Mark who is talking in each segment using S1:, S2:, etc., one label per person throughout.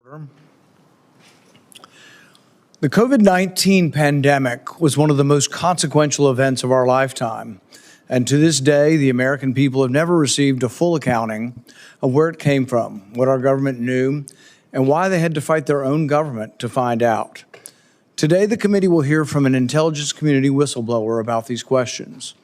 S1: The COVID-19 pandemic was one of the most consequential events of our lifetime. And to this day, the American people have never received a full accounting of where it came from, what our government knew, and why they had to fight their own government to find out. Today, the committee will hear from an intelligence community whistleblower about these questions.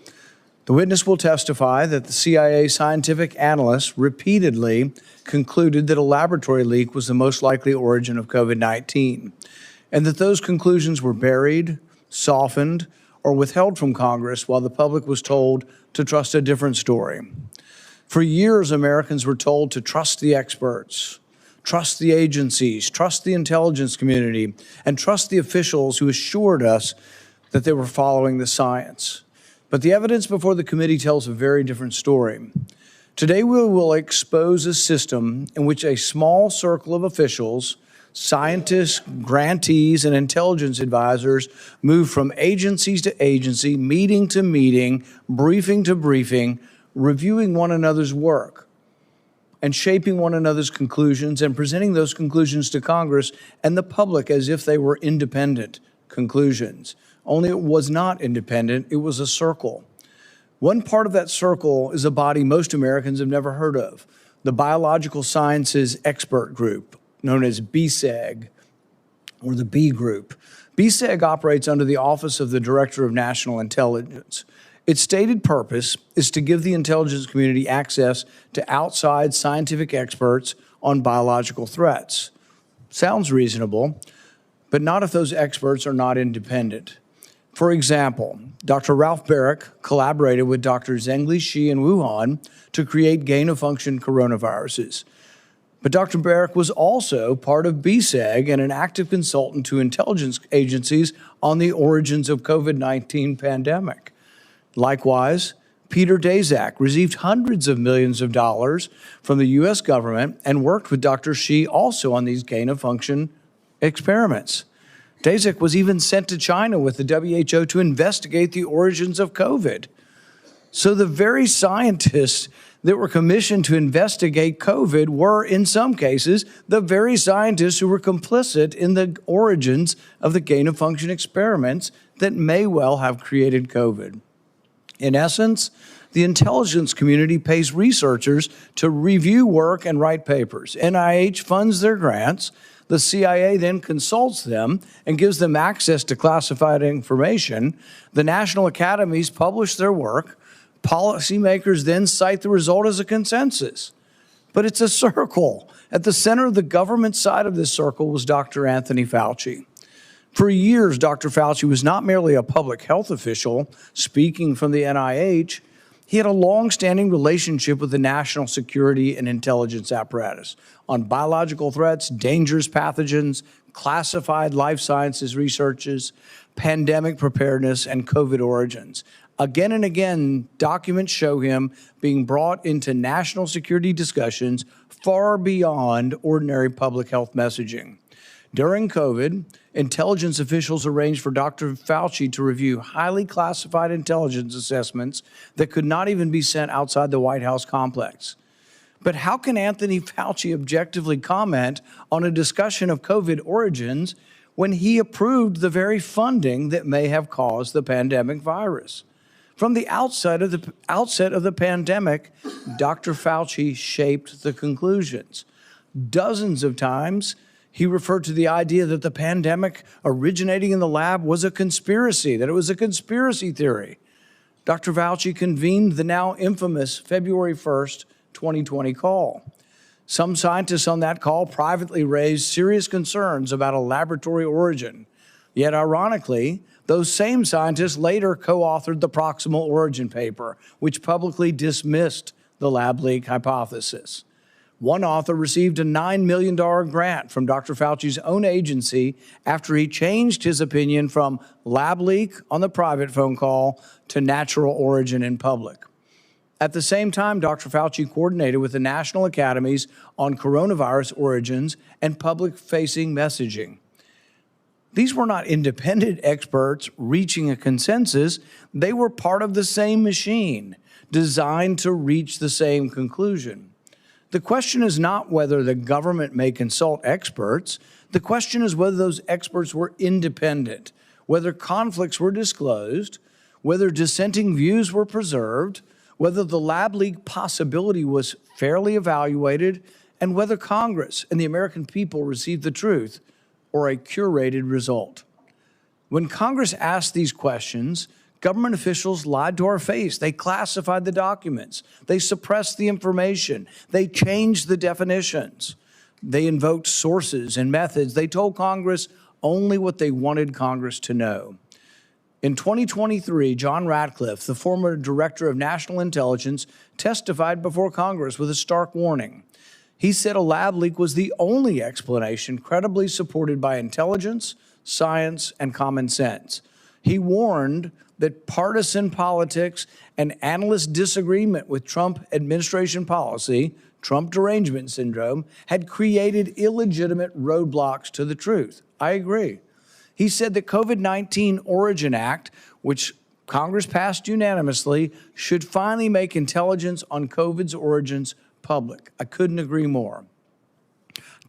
S1: The witness will testify that the CIA scientific analysts repeatedly concluded that a laboratory leak was the most likely origin of COVID-19, and that those conclusions were buried, softened, or withheld from Congress while the public was told to trust a different story. For years, Americans were told to trust the experts, trust the agencies, trust the intelligence community, and trust the officials who assured us that they were following the science. But the evidence before the committee tells a very different story. Today, we will expose a system in which a small circle of officials, scientists, grantees, and intelligence advisors move from agencies to agency, meeting to meeting, briefing to briefing, reviewing one another's work, and shaping one another's conclusions and presenting those conclusions to Congress and the public as if they were independent conclusions. Only it was not independent, it was a circle. One part of that circle is a body most Americans have never heard of, the Biological Sciences Expert Group, known as BSEG, or the B Group. BSEG operates under the Office of the Director of National Intelligence. Its stated purpose is to give the intelligence community access to outside scientific experts on biological threats. Sounds reasonable, but not if those experts are not independent. For example, Dr. Ralph Baric collaborated with Dr. Zhengli Shi in Wuhan to create gain-of-function coronaviruses. But Dr. Baric was also part of BSEG and an active consultant to intelligence agencies on the origins of COVID-19 pandemic. Likewise, Peter Daszak received hundreds of millions of dollars from the U.S. government and worked with Dr. Shi also on these gain-of-function experiments. Daszak was even sent to China with the WHO to investigate the origins of COVID. So the very scientists that were commissioned to investigate COVID were, in some cases, the very scientists who were complicit in the origins of the gain-of-function experiments that may well have created COVID. In essence, the intelligence community pays researchers to review work and write papers. NIH funds their grants. The CIA then consults them and gives them access to classified information. The national academies publish their work. Policymakers then cite the result as a consensus. But it's a circle. At the center of the government side of this circle was Dr. Anthony Fauci. For years, Dr. Fauci was not merely a public health official speaking from the NIH. He had a long-standing relationship with the national security and intelligence apparatus on biological threats, dangerous pathogens, classified life sciences researches, pandemic preparedness, and COVID origins. Again and again, documents show him being brought into national security discussions far beyond ordinary public health messaging. During COVID, intelligence officials arranged for Dr. Fauci to review highly classified intelligence assessments that could not even be sent outside the White House complex. But how can Anthony Fauci objectively comment on a discussion of COVID origins when he approved the very funding that may have caused the pandemic virus? From the outset of the pandemic, Dr. Fauci shaped the conclusions. Dozens of times, he referred to the idea that the pandemic originating in the lab was a conspiracy, that it was a conspiracy theory. Dr. Fauci convened the now infamous February 1st, 2020 call. Some scientists on that call privately raised serious concerns about a laboratory origin. Yet, ironically, those same scientists later co-authored the proximal origin paper, which publicly dismissed the lab leak hypothesis. One author received a $9 million grant from Dr. Fauci's own agency after he changed his opinion from lab leak on the private phone call to natural origin in public. At the same time, Dr. Fauci coordinated with the national academies on coronavirus origins and public-facing messaging. These were not independent experts reaching a consensus. They were part of the same machine, designed to reach the same conclusion. The question is not whether the government may consult experts. The question is whether those experts were independent, whether conflicts were disclosed, whether dissenting views were preserved, whether the lab leak possibility was fairly evaluated, and whether Congress and the American people received the truth or a curated result. When Congress asked these questions, government officials lied to our face. They classified the documents. They suppressed the information. They changed the definitions. They invoked sources and methods. They told Congress only what they wanted Congress to know. In 2023, John Ratcliffe, the former Director of National Intelligence, testified before Congress with a stark warning. He said a lab leak was the only explanation credibly supported by intelligence, science, and common sense. He warned that partisan politics and analyst disagreement with Trump administration policy, Trump derangement syndrome, had created illegitimate roadblocks to the truth. I agree. He said the COVID-19 Origin Act, which Congress passed unanimously, should finally make intelligence on COVID's origins public. I couldn't agree more.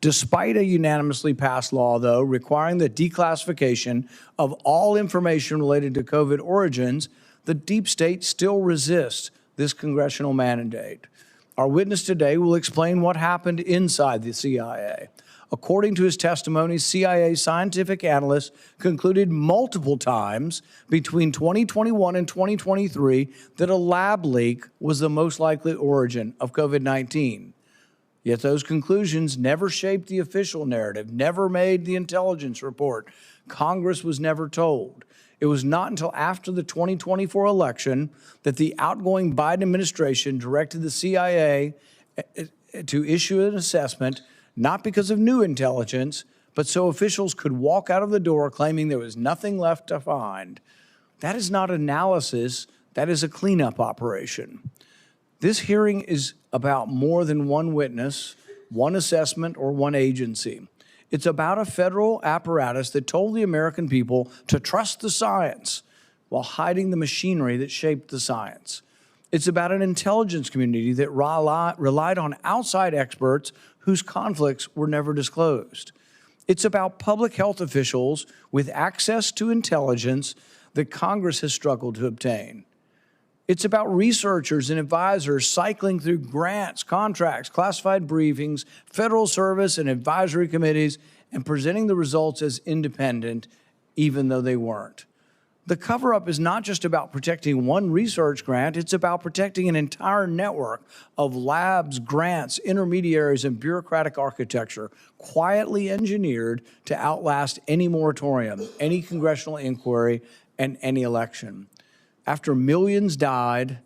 S1: Despite a unanimously passed law, though, requiring the declassification of all information related to COVID origins, the deep state still resists this congressional mandate. Our witness today will explain what happened inside the CIA. According to his testimony, CIA scientific analysts concluded multiple times between 2021 and 2023 that a lab leak was the most likely origin of COVID-19. Yet those conclusions never shaped the official narrative, never made the intelligence report. Congress was never told. It was not until after the 2024 election that the outgoing Biden administration directed the CIA to issue an assessment, not because of new intelligence, but so officials could walk out of the door claiming there was nothing left to find. That is not analysis, that is a cleanup operation. This hearing is about more than one witness, one assessment, or one agency. It's about a federal apparatus that told the American people to trust the science while hiding the machinery that shaped the science. It's about an intelligence community that relied on outside experts whose conflicts were never disclosed. It's about public health officials with access to intelligence that Congress has struggled to obtain. It's about researchers and advisors cycling through grants, contracts, classified briefings, federal service and advisory committees, and presenting the results as independent, even though they weren't. The cover-up is not just about protecting one research grant, it's about protecting an entire network of labs, grants, intermediaries, and bureaucratic architecture quietly engineered to outlast any moratorium, any congressional inquiry, and any election. After millions died,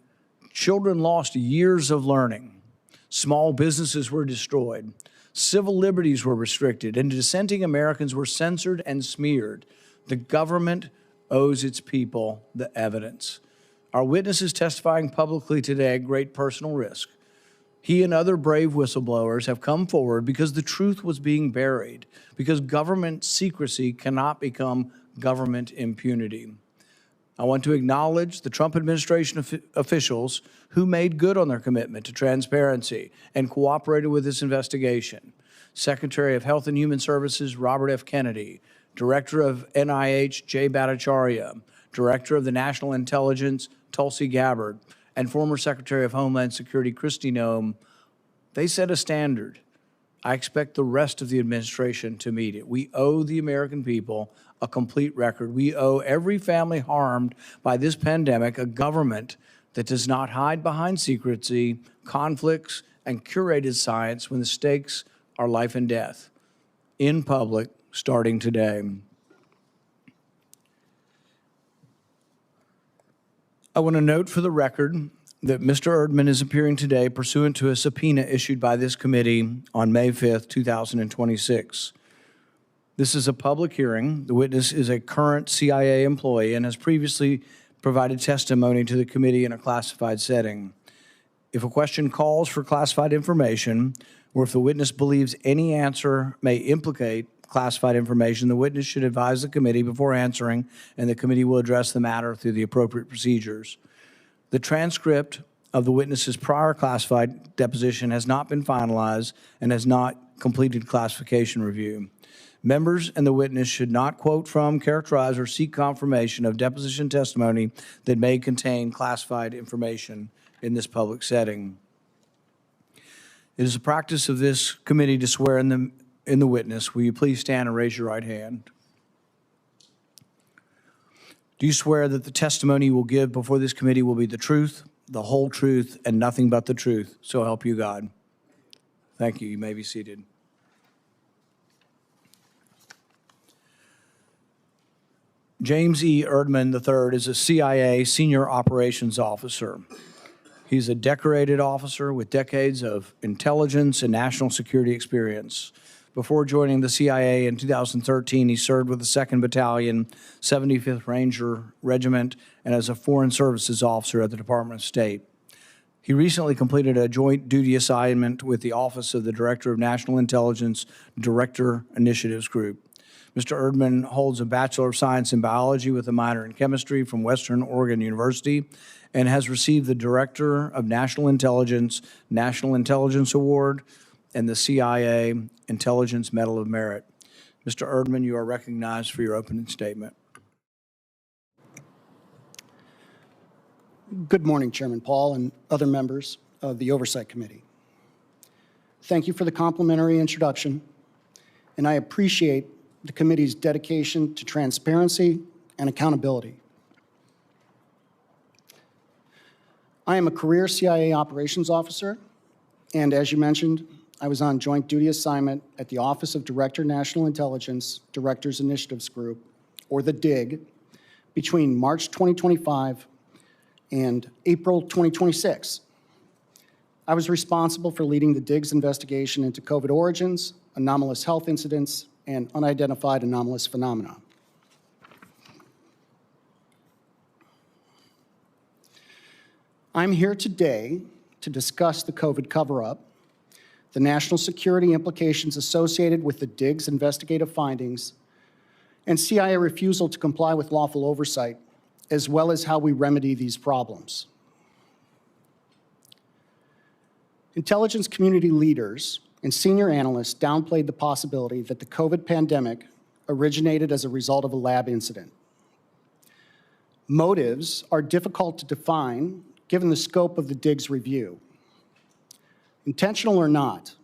S1: children lost years of learning. Small businesses were destroyed. Civil liberties were restricted, and dissenting Americans were censored and smeared. The government owes its people the evidence. Our witness is testifying publicly today at great personal risk. He and other brave whistleblowers have come forward because the truth was being buried, because government secrecy cannot become government impunity. I want to acknowledge the Trump administration officials who made good on their commitment to transparency and cooperated with this investigation. Secretary of Health and Human Services Robert F. Kennedy, Director of NIH Jay Bhattacharya, Director of the National Intelligence Tulsi Gabbard, and former Secretary of Homeland Security Kristi Noem. They set a standard. I expect the rest of the administration to meet it. We owe the American people a complete record. We owe every family harmed by this pandemic a government that does not hide behind secrecy, conflicts, and curated science when the stakes are life and death. In public, starting today. I want to note for the record that Mr. Erdman is appearing today pursuant to a subpoena issued by this committee on May 5th, 2026. This is a public hearing. The witness is a current CIA employee and has previously provided testimony to the committee in a classified setting. If a question calls for classified information, or if the witness believes any answer may implicate classified information, the witness should advise the committee before answering, and the committee will address the matter through the appropriate procedures. The transcript of the witness's prior classified deposition has not been finalized and has not completed classification review. Members and the witness should not quote from, characterize, or seek confirmation of deposition testimony that may contain classified information in this public setting. It is the practice of this committee to swear in the witness. Will you please stand and raise your right hand? Do you swear that the testimony you will give before this committee will be the truth, the whole truth, and nothing but the truth? So help you God. Thank you. You may be seated. James E. Erdman III is a CIA Senior Operations Officer. He's a decorated officer with decades of intelligence and national security experience. Before joining the CIA in 2013, he served with the 2nd Battalion, 75th Ranger Regiment, and as a Foreign Services Officer at the Department of State. He recently completed a joint duty assignment with the Office of the Director of National Intelligence Director Initiatives Group. Mr. Erdman holds a Bachelor of Science in Biology with a minor in Chemistry from Western Oregon University and has received the Director of National Intelligence Award and the CIA Intelligence Medal of Merit. Mr. Erdman, you are recognized for your opening statement.
S2: Good morning, Chairman Paul and other members of the Oversight Committee. Thank you for the complimentary introduction, and I appreciate the committee's dedication to transparency and accountability. I am a career CIA operations officer, and as you mentioned, I was on joint duty assignment at the Office of Director National Intelligence Directors Initiatives Group, or the DIG, between March 2025 and April 2026. I was responsible for leading the DIG's investigation into COVID origins, anomalous health incidents, and unidentified anomalous phenomena. I'm here today to discuss the COVID cover-up, the national security implications associated with the DIG's investigative findings, and CIA refusal to comply with lawful oversight, as well as how we remedy these problems. Intelligence community leaders and senior analysts downplayed the possibility that the COVID pandemic originated as a result of a lab incident. Motives are difficult to define given the scope of the DIG's review. Intentional or not,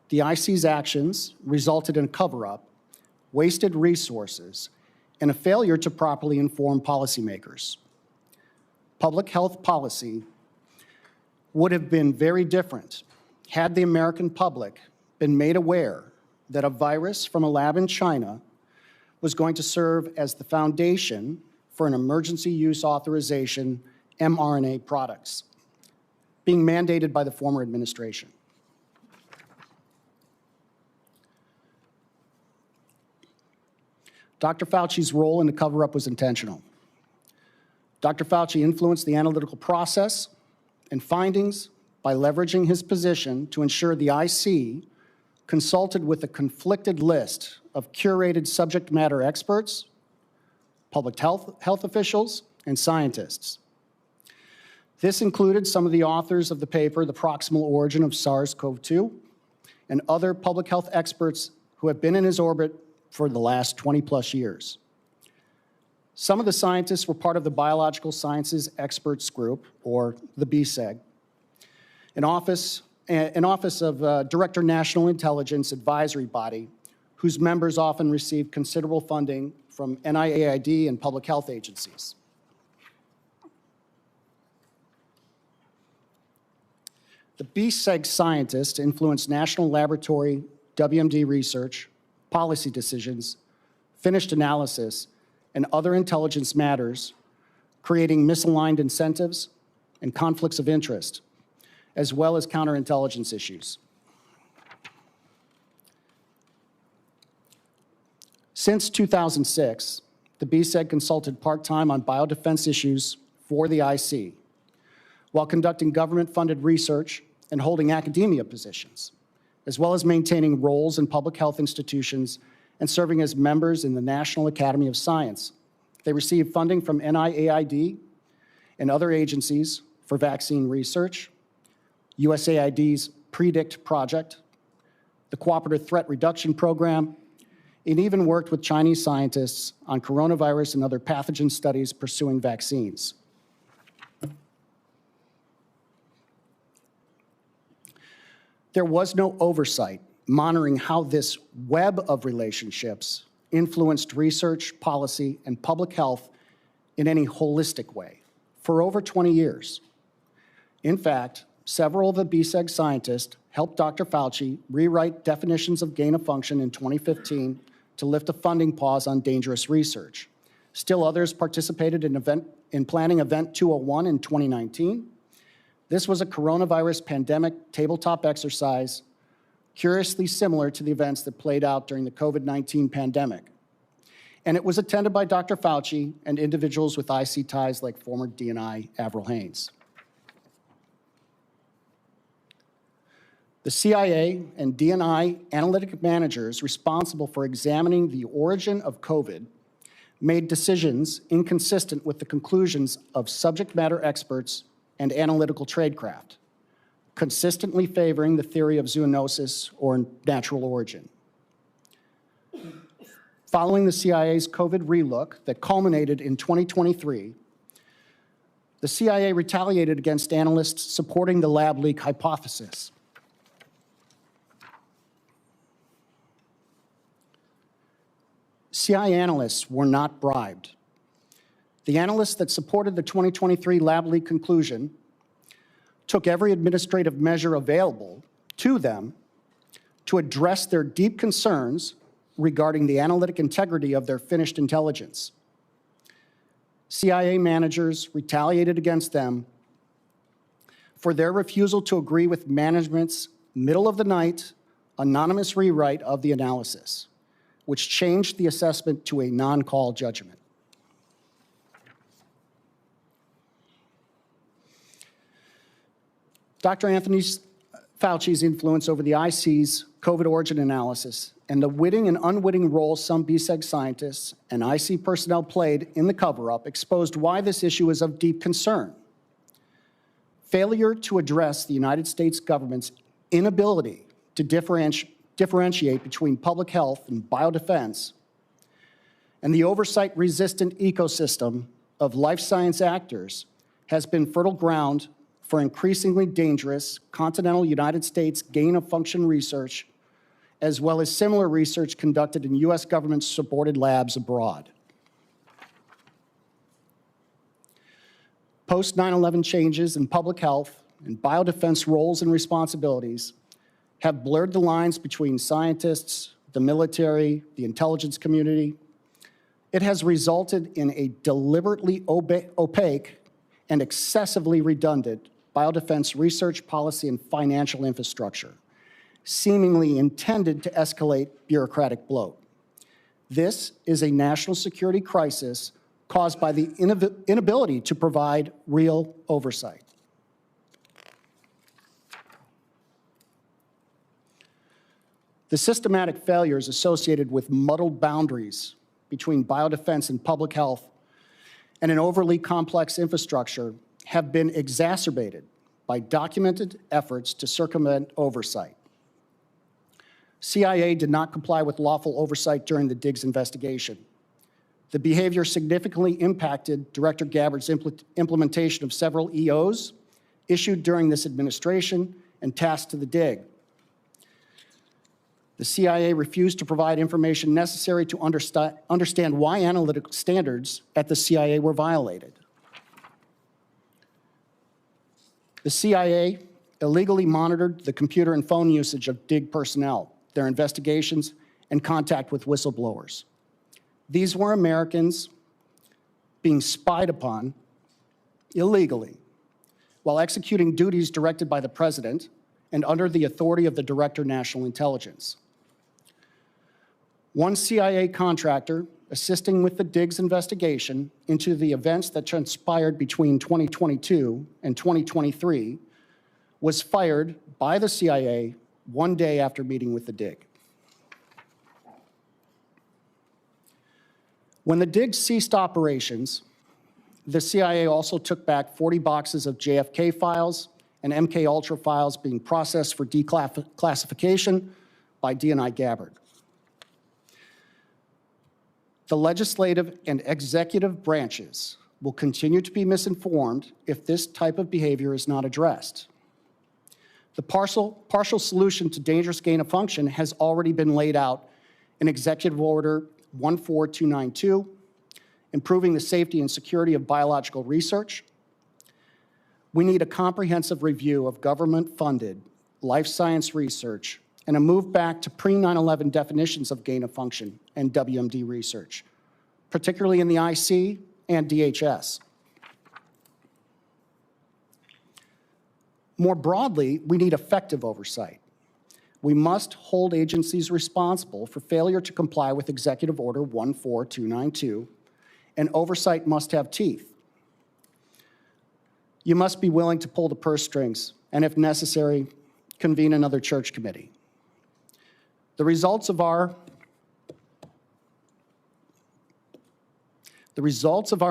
S2: the IC's actions resulted in a cover-up, wasted resources, and a failure to properly inform policymakers. Public health policy would have been very different had the American public been made aware that a virus from a lab in China was going to serve as the foundation for an emergency use authorization mRNA products being mandated by the former administration. Dr. Fauci's role in the cover-up was intentional. Dr. Fauci influenced the analytical process and findings by leveraging his position to ensure the IC consulted with a conflicted list of curated subject matter experts, public health officials, and scientists. This included some of the authors of the paper, The Proximal Origin of SARS-CoV-2, and other public health experts who have been in his orbit for the last 20-plus years. Some of the scientists were part of the Biological Sciences Experts Group, or the BSEG, an office of Director National Intelligence advisory body whose members often receive considerable funding from NIAID and public health agencies. The BSEG scientists influenced national laboratory, WMD research, policy decisions, finished analysis, and other intelligence matters, creating misaligned incentives and conflicts of interest, as well as counterintelligence issues. Since 2006, the BSEG consulted part-time on biodefense issues for the IC, while conducting government-funded research and holding academia positions, as well as maintaining roles in public health institutions and serving as members in the National Academy of Science. They received funding from NIAID and other agencies for vaccine research, USAID's PREDICT project, the Cooperative Threat Reduction Program, and even worked with Chinese scientists on coronavirus and other pathogen studies pursuing vaccines. There was no oversight monitoring how this web of relationships influenced research, policy, and public health in any holistic way for over 20 years. In fact, several of the BSEG scientists helped Dr. Fauci rewrite definitions of gain of function in 2015 to lift a funding pause on dangerous research. Still others participated in planning Event 201 in 2019. This was a coronavirus pandemic tabletop exercise curiously similar to the events that played out during the COVID-19 pandemic. And it was attended by Dr. Fauci and individuals with IC ties like former DNI Avril Haines. The CIA and DNI analytic managers responsible for examining the origin of COVID made decisions inconsistent with the conclusions of subject matter experts and analytical tradecraft, consistently favoring the theory of zoonosis or natural origin. Following the CIA's COVID relook that culminated in 2023, the CIA retaliated against analysts supporting the lab leak hypothesis. CIA analysts were not bribed. The analysts that supported the 2023 lab leak conclusion took every administrative measure available to them to address their deep concerns regarding the analytic integrity of their finished intelligence. CIA managers retaliated against them for their refusal to agree with management's middle-of-the-night anonymous rewrite of the analysis, which changed the assessment to a non-call judgment. Dr. Anthony Fauci's influence over the IC's COVID origin analysis and the witting and unwitting role some BSEG scientists and IC personnel played in the cover-up exposed why this issue is of deep concern. Failure to address the United States government's inability to differentiate between public health and biodefense and the oversight-resistant ecosystem of life science actors has been fertile ground for increasingly dangerous continental United States gain-of-function research, as well as similar research conducted in U.S. government-supported labs abroad. Post-9/11 changes in public health and biodefense roles and responsibilities have blurred the lines between scientists, the military, the intelligence community. It has resulted in a deliberately opaque and excessively redundant biodefense research policy and financial infrastructure, seemingly intended to escalate bureaucratic bloat. This is a national security crisis caused by the inability to provide real oversight. The systematic failures associated with muddled boundaries between biodefense and public health and an overly complex infrastructure have been exacerbated by documented efforts to circumvent oversight. CIA did not comply with lawful oversight during the Diggs investigation. The behavior significantly impacted Director Gabbard's implementation of several EOs issued during this administration and tasked to the dig. The CIA refused to provide information necessary to understand why analytical standards at the CIA were violated. The CIA illegally monitored the computer and phone usage of DIG personnel, their investigations, and contact with whistleblowers. These were Americans being spied upon illegally while executing duties directed by the President and under the authority of the Director of National Intelligence. One CIA contractor assisting with the Diggs investigation into the events that transpired between 2022 and 2023 was fired by the CIA one day after meeting with the Dig. When the Dig ceased operations, The CIA also took back 40 boxes of JFK files and MK Ultra files being processed for declassification by D&I Gabbard. The legislative and executive branches will continue to be misinformed if this type of behavior is not addressed. The partial solution to dangerous gain of function has already been laid out in Executive Order 14292, improving the safety and security of biological research. We need a comprehensive review of government-funded life science research and a move back to pre-9/11 definitions of gain of function and WMD research, particularly in the IC and DHS. More broadly, we need effective oversight. We must hold agencies responsible for failure to comply with Executive Order 14292, and oversight must have teeth. You must be willing to pull the purse strings, and if necessary, convene another church committee. The results of our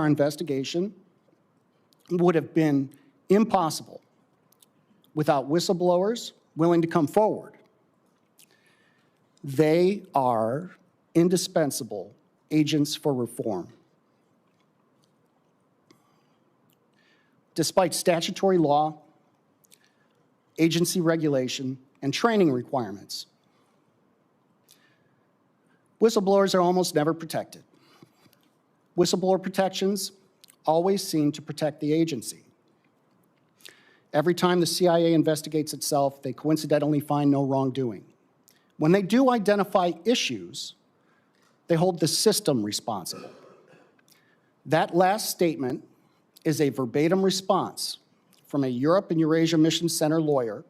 S2: investigation would have been impossible without whistleblowers willing to come forward. They are indispensable agents for reform. Despite statutory law, agency regulation, and training requirements, whistleblowers are almost never protected. Whistleblower protections always seem to protect the agency. Every time the CIA investigates itself, they coincidentally find no wrongdoing. When they do identify issues, they hold the system responsible. That last statement is a verbatim response from a Europe and Eurasia Mission Center lawyer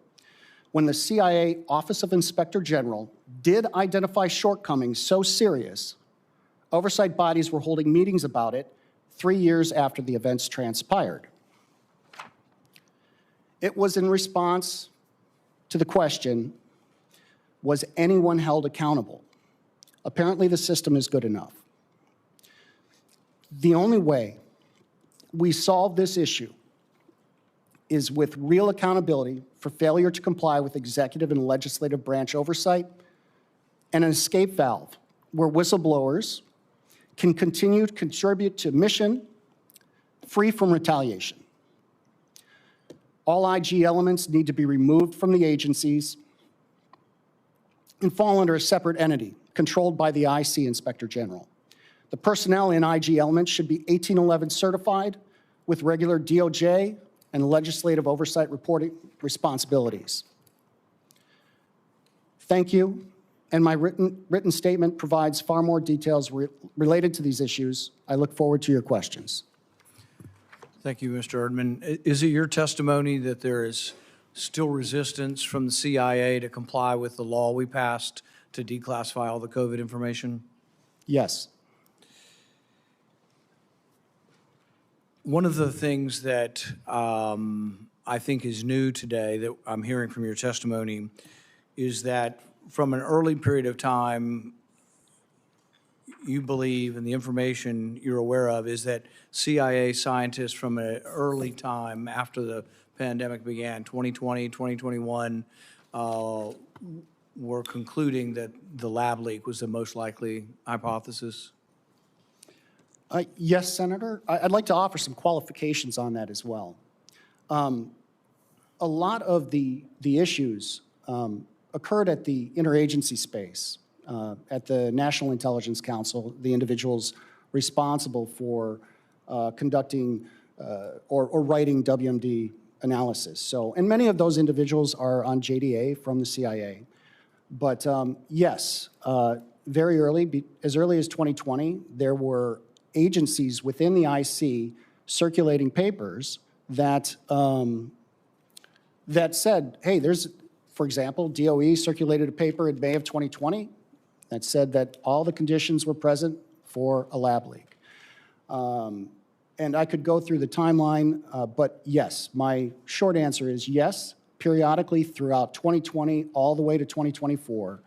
S2: when the CIA Office of Inspector General did identify shortcomings so serious, oversight bodies were holding meetings about it 3 years after the events transpired. It was in response to the question, was anyone held accountable? Apparently the system is good enough. The only way we solve this issue is with real accountability for failure to comply with executive and legislative branch oversight and an escape valve where whistleblowers can continue to contribute to mission free from retaliation. All IG elements need to be removed from the agencies and fall under a separate entity controlled by the IC Inspector General. The personnel in IG elements should be 1811 certified with regular DOJ and legislative oversight reporting responsibilities. Thank you, and my written statement provides far more details related to these issues. I look forward to your questions.
S1: Thank you, Mr. Erdman. Is it your testimony that there is still resistance from the CIA to comply with the law we passed to declassify all the COVID information?
S2: Yes.
S1: One of the things that I think is new today that I'm hearing from your testimony is that from an early period of time, you believe, and the information you're aware of, is that CIA scientists from an early time after the pandemic began, 2020, 2021, were concluding that the lab leak was the most likely hypothesis?
S2: Yes, Senator. I'd like to offer some qualifications on that as well. A lot of the issues occurred at the interagency space, at the National Intelligence Council, the individuals responsible for conducting or writing WMD analysis. So, and many of those individuals are on JDA from the CIA. But yes, very early, as early as 2020, there were agencies within the IC circulating papers that that said, hey, there's, for example, DOE circulated a paper in May of 2020 that said that all the conditions were present for a lab leak. And I could go through the timeline, but yes, my short answer is yes, periodically throughout 2020 all the way to 2024,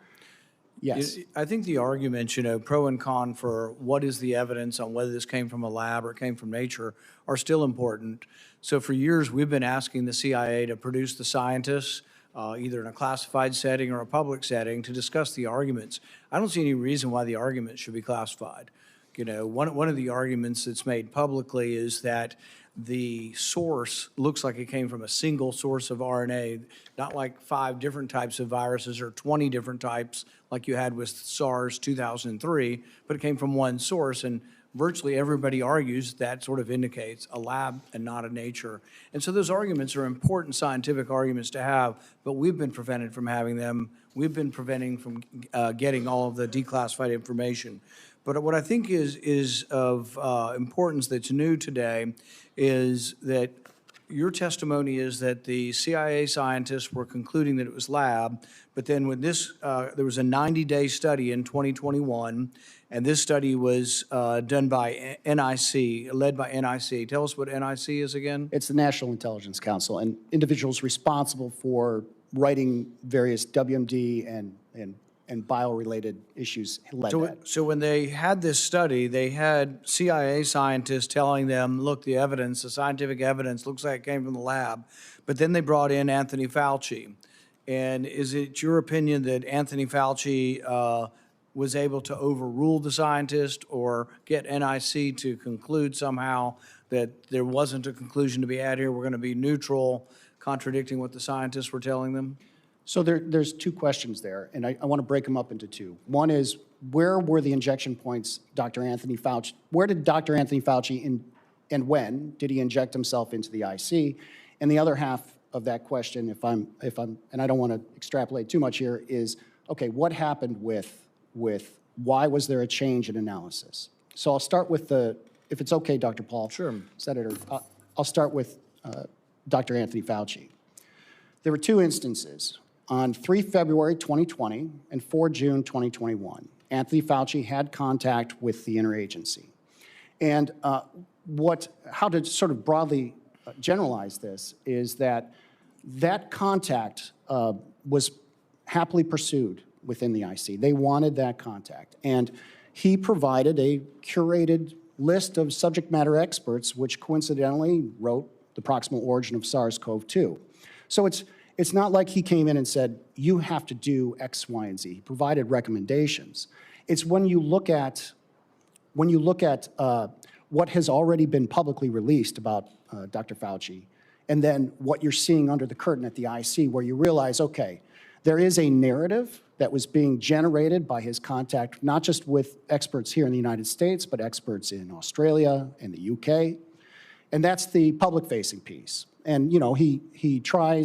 S2: Yes.
S1: I think the arguments, pro and con for what is the evidence on whether this came from a lab or it came from nature are still important. So for years, we've been asking the CIA to produce the scientists, either in a classified setting or a public setting, to discuss the arguments. I don't see any reason why the arguments should be classified. One of the arguments that's made publicly is that the source looks like it came from a single source of RNA, not like 5 different types of viruses or 20 different types like you had with SARS 2003, but it came from one source. And virtually everybody argues that sort of indicates a lab and not a nature. And so those arguments are important scientific arguments to have, but we've been prevented from having them. We've been preventing from getting all of the declassified information. But what I think is of importance that's new today is that your testimony is that the CIA scientists were concluding that it was lab, but then when this, there was a 90-day study in 2021, and this study was done by NIC, led by NIC. Tell us what NIC is again.
S2: It's the National Intelligence Council, and individuals responsible for writing various WMD and bio-related issues led that.
S1: So when they had this study, they had CIA scientists telling them, look, the evidence, the scientific evidence looks like it came from the lab, but then they brought in Anthony Fauci. And is it your opinion that Anthony Fauci was able to overrule the scientist or get NIC to conclude somehow that there wasn't a conclusion to be had here, we're going to be neutral, contradicting what the scientists were telling them?
S2: So there's 2 questions there, and I want to break them up into 2. One is, where were the injection points, Dr. Anthony Fauci? Where did Dr. Anthony Fauci and when did he inject himself into the IC? And the other half of that question, if I'm, and I don't want to extrapolate too much here, is, okay, what happened with why was there a change in analysis? So I'll start with if it's okay, Dr. Paul.
S1: Sure.
S2: Senator, I'll start with Dr. Anthony Fauci. There were 2 instances. On 3 February 2020 and 4 June 2021, Anthony Fauci had contact with the interagency. And how to sort of broadly generalize this is that contact was happily pursued within the IC. They wanted that contact. And he provided a curated list of subject matter experts, which coincidentally wrote the proximal origin of SARS-CoV-2. So it's not like he came in and said, you have to do X, Y, and Z. He provided recommendations. It's when you look at what has already been publicly released about Dr. Fauci, and then what you're seeing under the curtain at the IC, where you realize, okay, there is a narrative that was being generated by his contact, not just with experts here in the United States, but experts in Australia and the UK. And that's the public-facing piece. And he had tried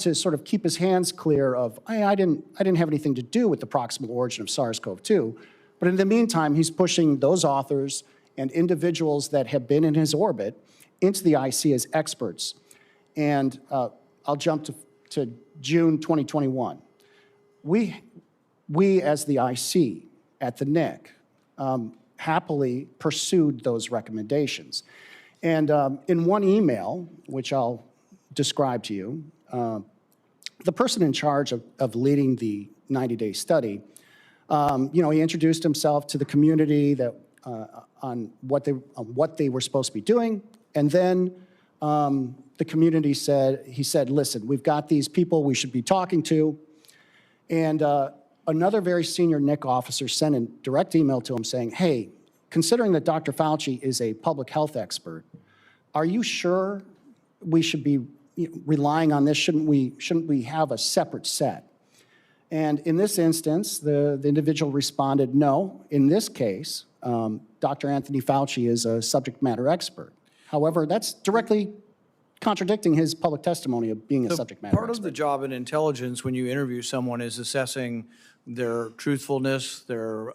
S2: to sort of keep his hands clear of, I didn't have anything to do with the proximal origin of SARS-CoV-2. But in the meantime, he's pushing those authors and individuals that have been in his orbit into the IC as experts. And I'll jump to June 2021. We as the IC at the NIC happily pursued those recommendations. And in one email, which I'll describe to you, the person in charge of leading the 90-day study, he introduced himself to the community that on what they were supposed to be doing, and then the community said, listen, we've got these people we should be talking to, and another very senior NIC officer sent a direct email to him saying, hey, considering that Dr. Fauci is a public health expert, are you sure we should be relying on this? Shouldn't we have a separate set? And in this instance, the individual responded, no, in this case, Dr. Anthony Fauci is a subject matter expert. However, that's directly contradicting his public testimony of being a subject matter expert.
S1: Part of the job in intelligence when you interview someone is assessing their truthfulness, their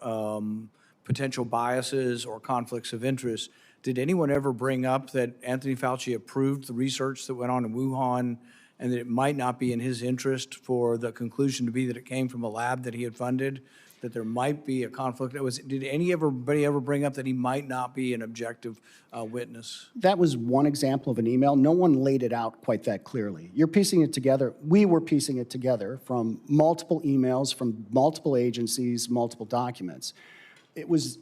S1: potential biases or conflicts of interest. Did anyone ever bring up that Anthony Fauci approved the research that went on in Wuhan and that it might not be in his interest for the conclusion to be that it came from a lab that he had funded? that there might be a conflict? Did anybody ever bring up that he might not be an objective witness?
S2: That was one example of an email. No one laid it out quite that clearly. You're piecing it together. We were piecing it together from multiple emails, from multiple agencies, multiple documents. It was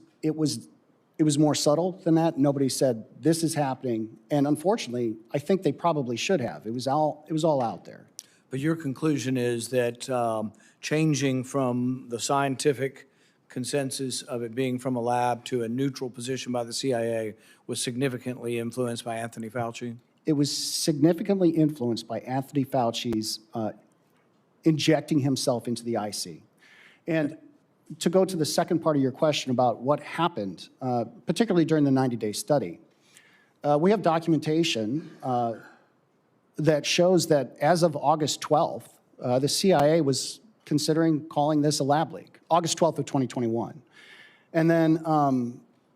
S2: more subtle than that. Nobody said, this is happening. And unfortunately, I think they probably should have. It was all out there.
S1: But your conclusion is that changing from the scientific consensus of it being from a lab to a neutral position by the CIA was significantly influenced by Anthony Fauci?
S2: It was significantly influenced by Anthony Fauci's injecting himself into the IC. And to go to the second part of your question about what happened, particularly during the 90-day study, we have documentation that shows that as of August 12th, the CIA was considering calling this a lab leak, August 12th of 2021. And then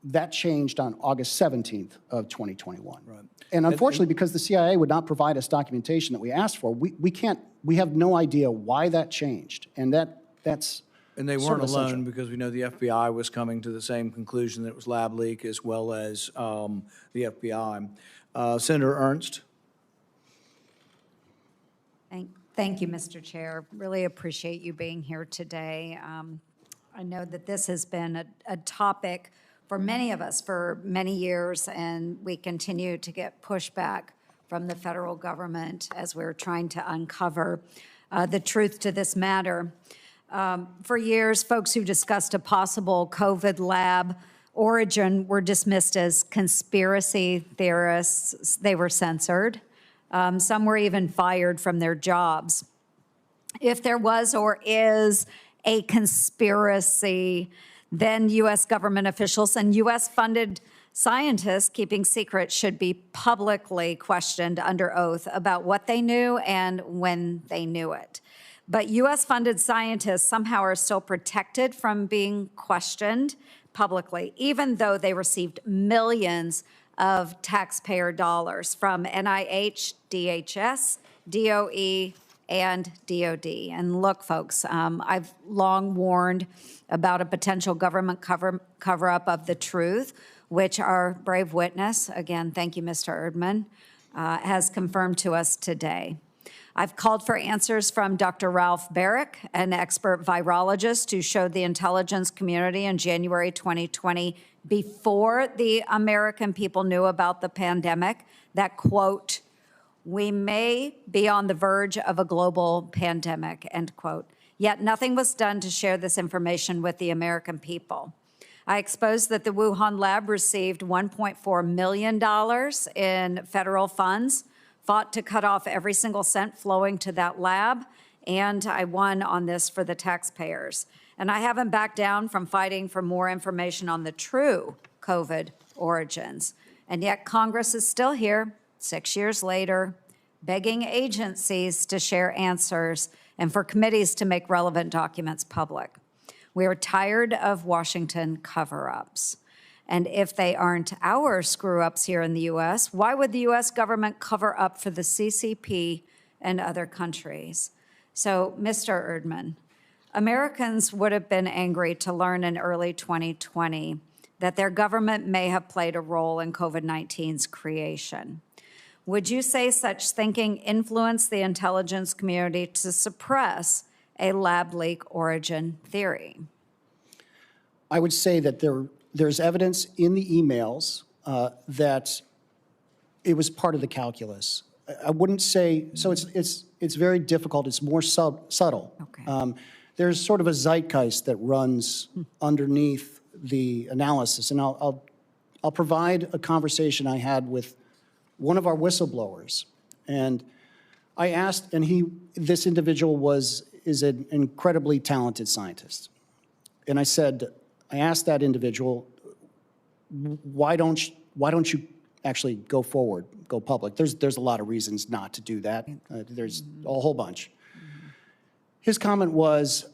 S2: that changed on August 17th of 2021. Right. And unfortunately, because the CIA would not provide us documentation that we asked for, we have no idea why that changed. And that's
S1: And they weren't alone, because we know the FBI was coming to the same conclusion that it was lab leak, as well as the FBI. Senator Ernst?
S3: Thank you, Mr. Chair. Really appreciate you being here today. I know that this has been a topic for many of us for many years, and we continue to get pushback from the federal government as we're trying to uncover the truth to this matter. For years, folks who discussed a possible COVID lab origin were dismissed as conspiracy theorists. They were censored. Some were even fired from their jobs. If there was or is a conspiracy, then U.S. government officials and U.S.-funded scientists keeping secrets should be publicly questioned under oath about what they knew and when they knew it. But U.S.-funded scientists somehow are still protected from being questioned publicly, even though they received millions of taxpayer dollars from NIH, DHS, DOE, and DOD. And look, folks, I've long warned about a potential government cover-up of the truth, which our brave witness, again, thank you, Mr. Erdman, has confirmed to us today. I've called for answers from Dr. Ralph Barrick, an expert virologist who showed the intelligence community in January 2020, before the American people knew about the pandemic, that, quote, "We may be on the verge of a global pandemic," end quote. Yet nothing was done to share this information with the American people. I exposed that the Wuhan lab received $1.4 million in federal funds, fought to cut off every single cent flowing to that lab, and I won on this for the taxpayers. And I haven't backed down from fighting for more information on the true COVID origins. And yet Congress is still here, 6 years later, begging agencies to share answers and for committees to make relevant documents public. We are tired of Washington cover-ups. And if they aren't our screw-ups here in the U.S., why would the U.S. government cover up for the CCP and other countries? So, Mr. Erdman, Americans would have been angry to learn in early 2020 that their government may have played a role in COVID-19's creation. Would you say such thinking influenced the intelligence community to suppress a lab leak origin theory?
S2: I would say that there's evidence in the emails that it was part of the calculus. I wouldn't say, so it's very difficult. It's more subtle. Okay. There's sort of a zeitgeist that runs underneath the analysis. And I'll provide a conversation I had with one of our whistleblowers. And I asked, and this individual is an incredibly talented scientist. And I asked that individual, why don't you actually go forward, go public? There's a lot of reasons not to do that. There's a whole bunch. His comment was,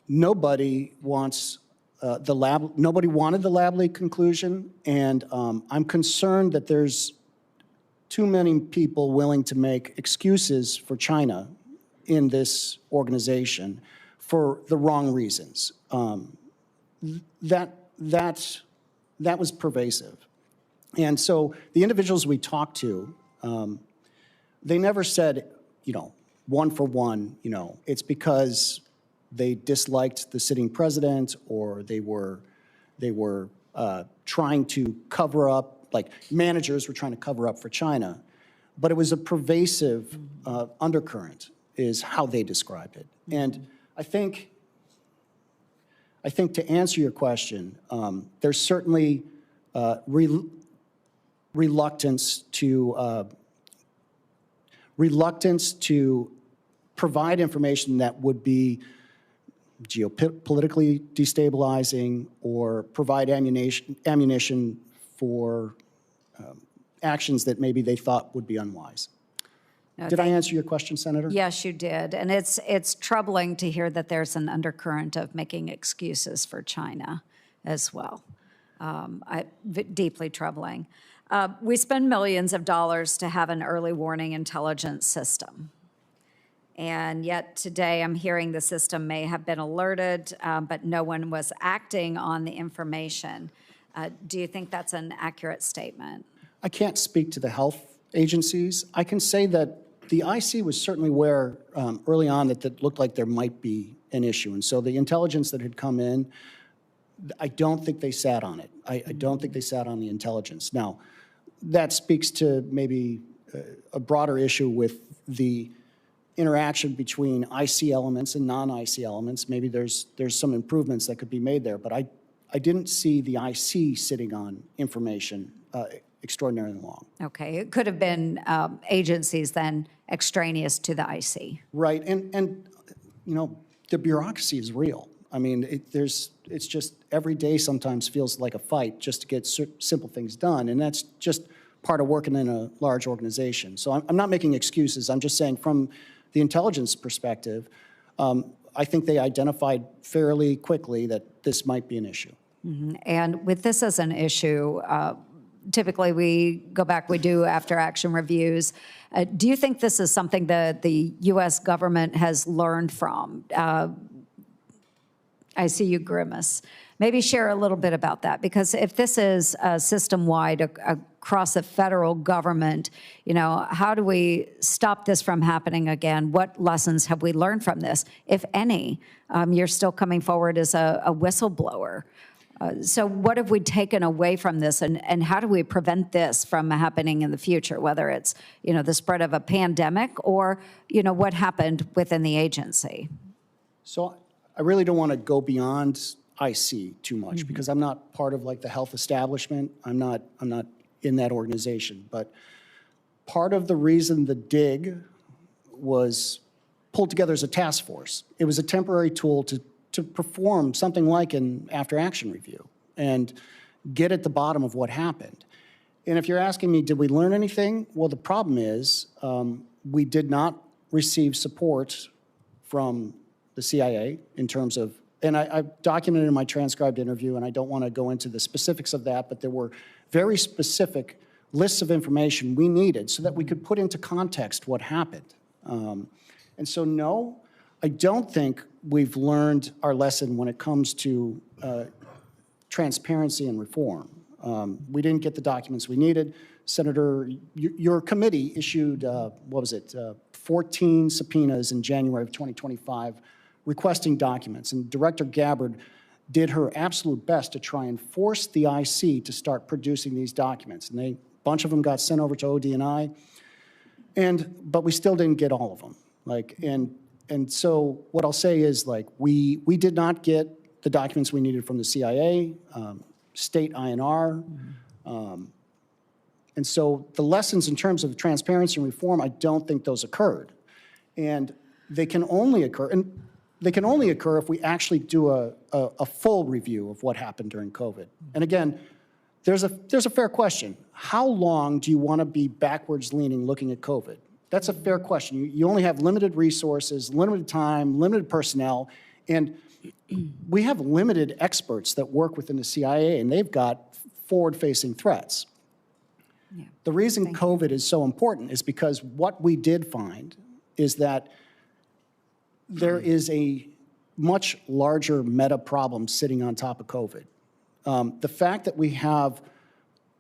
S2: nobody wanted the lab leak conclusion, and I'm concerned that there's too many people willing to make excuses for China in this organization for the wrong reasons. That was pervasive. And so the individuals we talked to, they never said, one for one, it's because they disliked the sitting president or they were trying to cover up, like managers were trying to cover up for China. But it was a pervasive undercurrent is how they described it. And I think to answer your question, there's certainly reluctance to provide information that would be geopolitically destabilizing or provide ammunition for actions that maybe they thought would be unwise.
S3: No,
S2: did I answer your question, Senator?
S3: Yes, you did. And it's troubling to hear that there's an undercurrent of making excuses for China as well. Deeply troubling. We spend millions of dollars to have an early warning intelligence system. And yet today I'm hearing the system may have been alerted, but no one was acting on the information. Do you think that's an accurate statement?
S2: I can't speak to the health agencies. I can say that the IC was certainly aware early on that it looked like there might be an issue. And so the intelligence that had come in, I don't think they sat on it. I don't think they sat on the intelligence. Now, that speaks to maybe a broader issue with the interaction between IC elements and non-IC elements. Maybe there's some improvements that could be made there, but I didn't see the IC sitting on information extraordinarily long.
S3: Okay, it could have been agencies then extraneous to the IC.
S2: Right, and the bureaucracy is real. I mean, it's just every day sometimes feels like a fight just to get simple things done, and that's just part of working in a large organization. So I'm not making excuses. I'm just saying from the intelligence perspective, I think they identified fairly quickly that this might be an issue.
S3: Mm-hmm. And with this as an issue, typically we go back, we do after-action reviews. Do you think this is something that the U.S. government has learned from? I see you grimace. Maybe share a little bit about that, because if this is system-wide across the federal government, how do we stop this from happening again? What lessons have we learned from this, if any? You're still coming forward as a whistleblower. So what have we taken away from this, and how do we prevent this from happening in the future, whether it's, the spread of a pandemic or, what happened within the agency?
S2: So I really don't want to go beyond IC too much, because I'm not part of like the health establishment. I'm not in that organization. But part of the reason the DIG was pulled together as a task force, it was a temporary tool to perform something like an after-action review and get at the bottom of what happened. And if you're asking me, did we learn anything? Well, the problem is we did not receive support from the CIA in terms of, and I've documented in my transcribed interview, and I don't want to go into the specifics of that, but there were very specific lists of information we needed so that we could put into context what happened. And so, no, I don't think we've learned our lesson when it comes to transparency and reform. We didn't get the documents we needed. Senator, your committee issued, 14 subpoenas in January of 2025 requesting documents, and Director Gabbard did her absolute best to try and force the IC to start producing these documents. And a bunch of them got sent over to ODNI, but we still didn't get all of them. And so what I'll say is, we did not get the documents we needed from the CIA, state INR. And so the lessons in terms of transparency and reform, I don't think those occurred. And they can only occur, if we actually do a full review of what happened during COVID. And again, there's a fair question. How long do you want to be backwards leaning looking at COVID? That's a fair question. You only have limited resources, limited time, limited personnel, and we have limited experts that work within the CIA, and they've got forward-facing threats. Yeah. The reason COVID is so important is because what we did find is that there is a much larger meta problem sitting on top of COVID. The fact that we have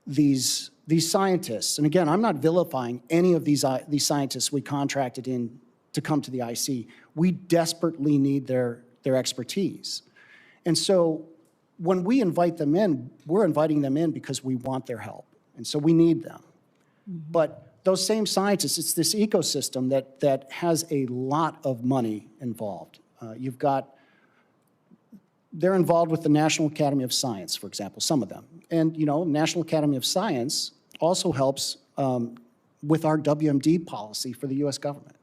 S2: these scientists, and again, I'm not vilifying any of these scientists we contracted in to come to the IC. We desperately need their expertise. And so when we invite them in, we're inviting them in because we want their help. And so we need them. Mm-hmm. But those same scientists, it's this ecosystem that has a lot of money involved. They're involved with the National Academy of Science, for example, some of them. And, National Academy of Science also helps with our WMD policy for the U.S. government.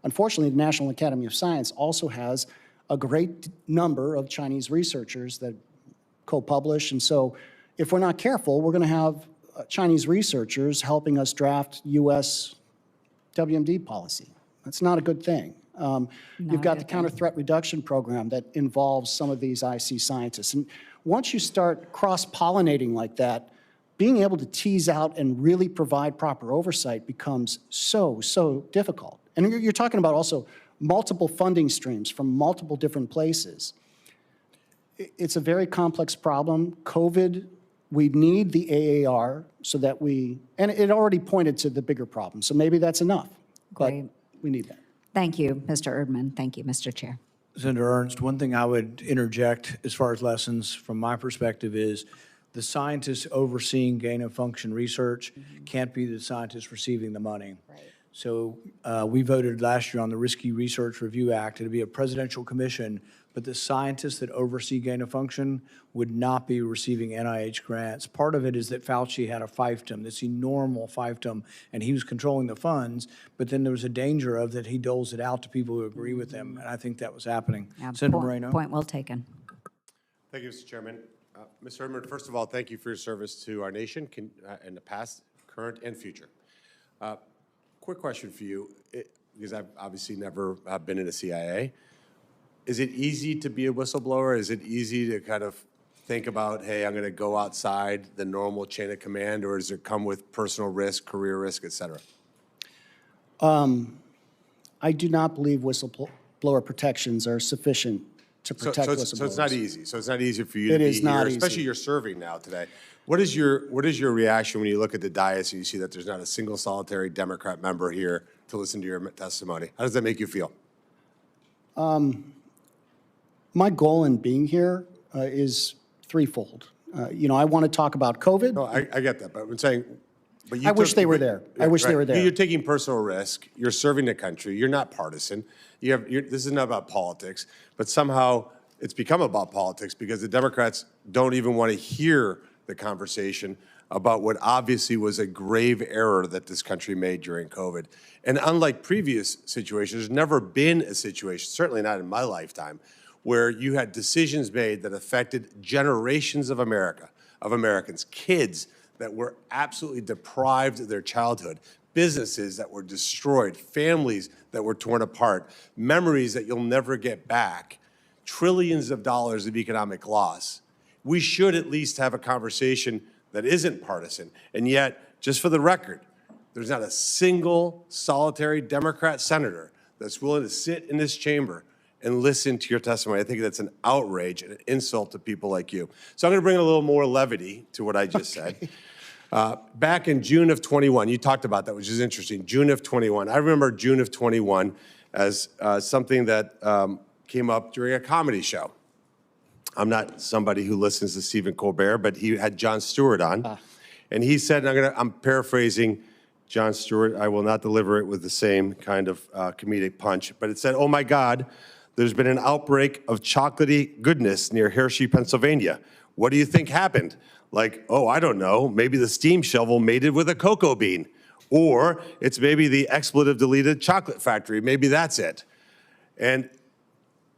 S2: Unfortunately, the National Academy of Science also has a great number of Chinese researchers that co-publish. And so if we're not careful, we're going to have Chinese researchers helping us draft U.S. WMD policy. That's not a good thing. You've got the Counter Threat Reduction Program that involves some of these IC scientists. And once you start cross-pollinating like that, being able to tease out and really provide proper oversight becomes so difficult. And you're talking about also multiple funding streams from multiple different places. It's a very complex problem. COVID, we need the AAR so that and it already pointed to the bigger problem, so maybe that's enough, but we need that.
S3: Thank you, Mr. Erdman. Thank you, Mr. Chair.
S1: Senator Ernst, one thing I would interject as far as lessons from my perspective is the scientists overseeing gain-of-function research can't be the scientists receiving the money. Right. So we voted last year on the Risky Research Review Act. It'd be a presidential commission, but the scientists that oversee gain-of-function would not be receiving NIH grants. Part of it is that Fauci had a fiefdom, this enormous fiefdom, and he was controlling the funds, but then there was a danger of that he doles it out to people who agree with him, and I think that was happening.
S3: Yeah,
S1: Senator Moreno.
S3: Point well taken.
S4: Thank you, Mr. Chairman. Mr. Erdman, first of all, thank you for your service to our nation in the past, current, and future. Quick question for you, because I've obviously never been in the CIA. Is it easy to be a whistleblower? Is it easy to kind of think about, hey, I'm going to go outside the normal chain of command, or does it come with personal risk, career risk, et cetera?
S2: I do not believe whistleblower protections are sufficient to protect whistleblowers.
S4: So it's not easy. So it's not easy for you to be here, especially you're serving now today. What is your reaction when you look at the dais and you see that there's not a single solitary Democrat member here to listen to your testimony? How does that make you feel?
S2: My goal in being here is threefold. I want to talk about COVID.
S4: No, I get that, but I'm saying,
S2: I wish they were there. I wish they were there.
S4: You're taking personal risk. You're serving the country. You're not partisan. This is not about politics, but somehow it's become about politics because the Democrats don't even want to hear the conversation about what obviously was a grave error that this country made during COVID. And unlike previous situations, there's never been a situation, certainly not in my lifetime, where you had decisions made that affected generations of Americans, kids that were absolutely deprived of their childhood, businesses that were destroyed, families that were torn apart, memories that you'll never get back, trillions of dollars of economic loss. We should at least have a conversation that isn't partisan. And yet, just for the record, there's not a single solitary Democrat senator that's willing to sit in this chamber and listen to your testimony. I think that's an outrage and an insult to people like you. So I'm going to bring a little more levity to what I just said. Back in June of 21, you talked about that, which is interesting, June of 21. I remember June of 21 as something that came up during a comedy show. I'm not somebody who listens to Stephen Colbert, but he had Jon Stewart on. And he said, and I'm paraphrasing Jon Stewart, I will not deliver it with the same kind of comedic punch, but it said, oh my God, there's been an outbreak of chocolatey goodness near Hershey, Pennsylvania. What do you think happened? Like, oh, I don't know, maybe the steam shovel mated with a cocoa bean. Or it's maybe the expletive-deleted chocolate factory. Maybe that's it. And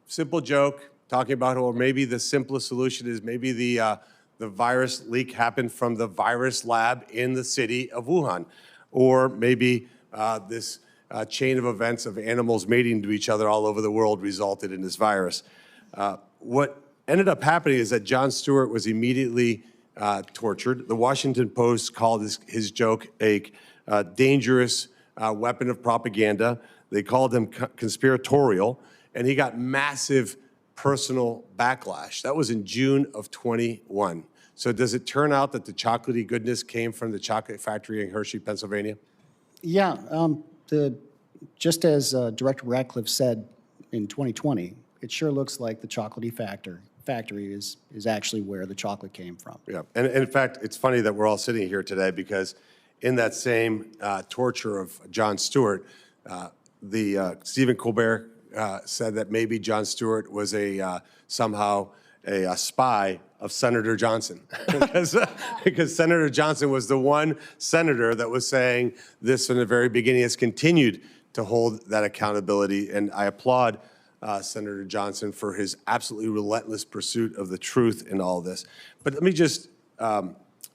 S4: simple joke, talking about, or maybe the simplest solution is maybe the virus leak happened from the virus lab in the city of Wuhan. Or maybe this chain of events of animals mating to each other all over the world resulted in this virus. What ended up happening is that Jon Stewart was immediately tortured. The Washington Post called his joke a dangerous weapon of propaganda. They called him conspiratorial, and he got massive personal backlash. That was in June of 21. So does it turn out that the chocolatey goodness came from the chocolate factory in Hershey, Pennsylvania?
S2: Yeah, just as Director Ratcliffe said in 2020, it sure looks like the chocolatey factory is actually where the chocolate came from.
S4: Yeah, and in fact, it's funny that we're all sitting here today because in that same torture of Jon Stewart, Stephen Colbert said that maybe Jon Stewart was somehow a spy of Senator Johnson, because Senator Johnson was the one senator that was saying this from the very beginning, has continued to hold that accountability, and I applaud Senator Johnson for his absolutely relentless pursuit of the truth in all this. But let me just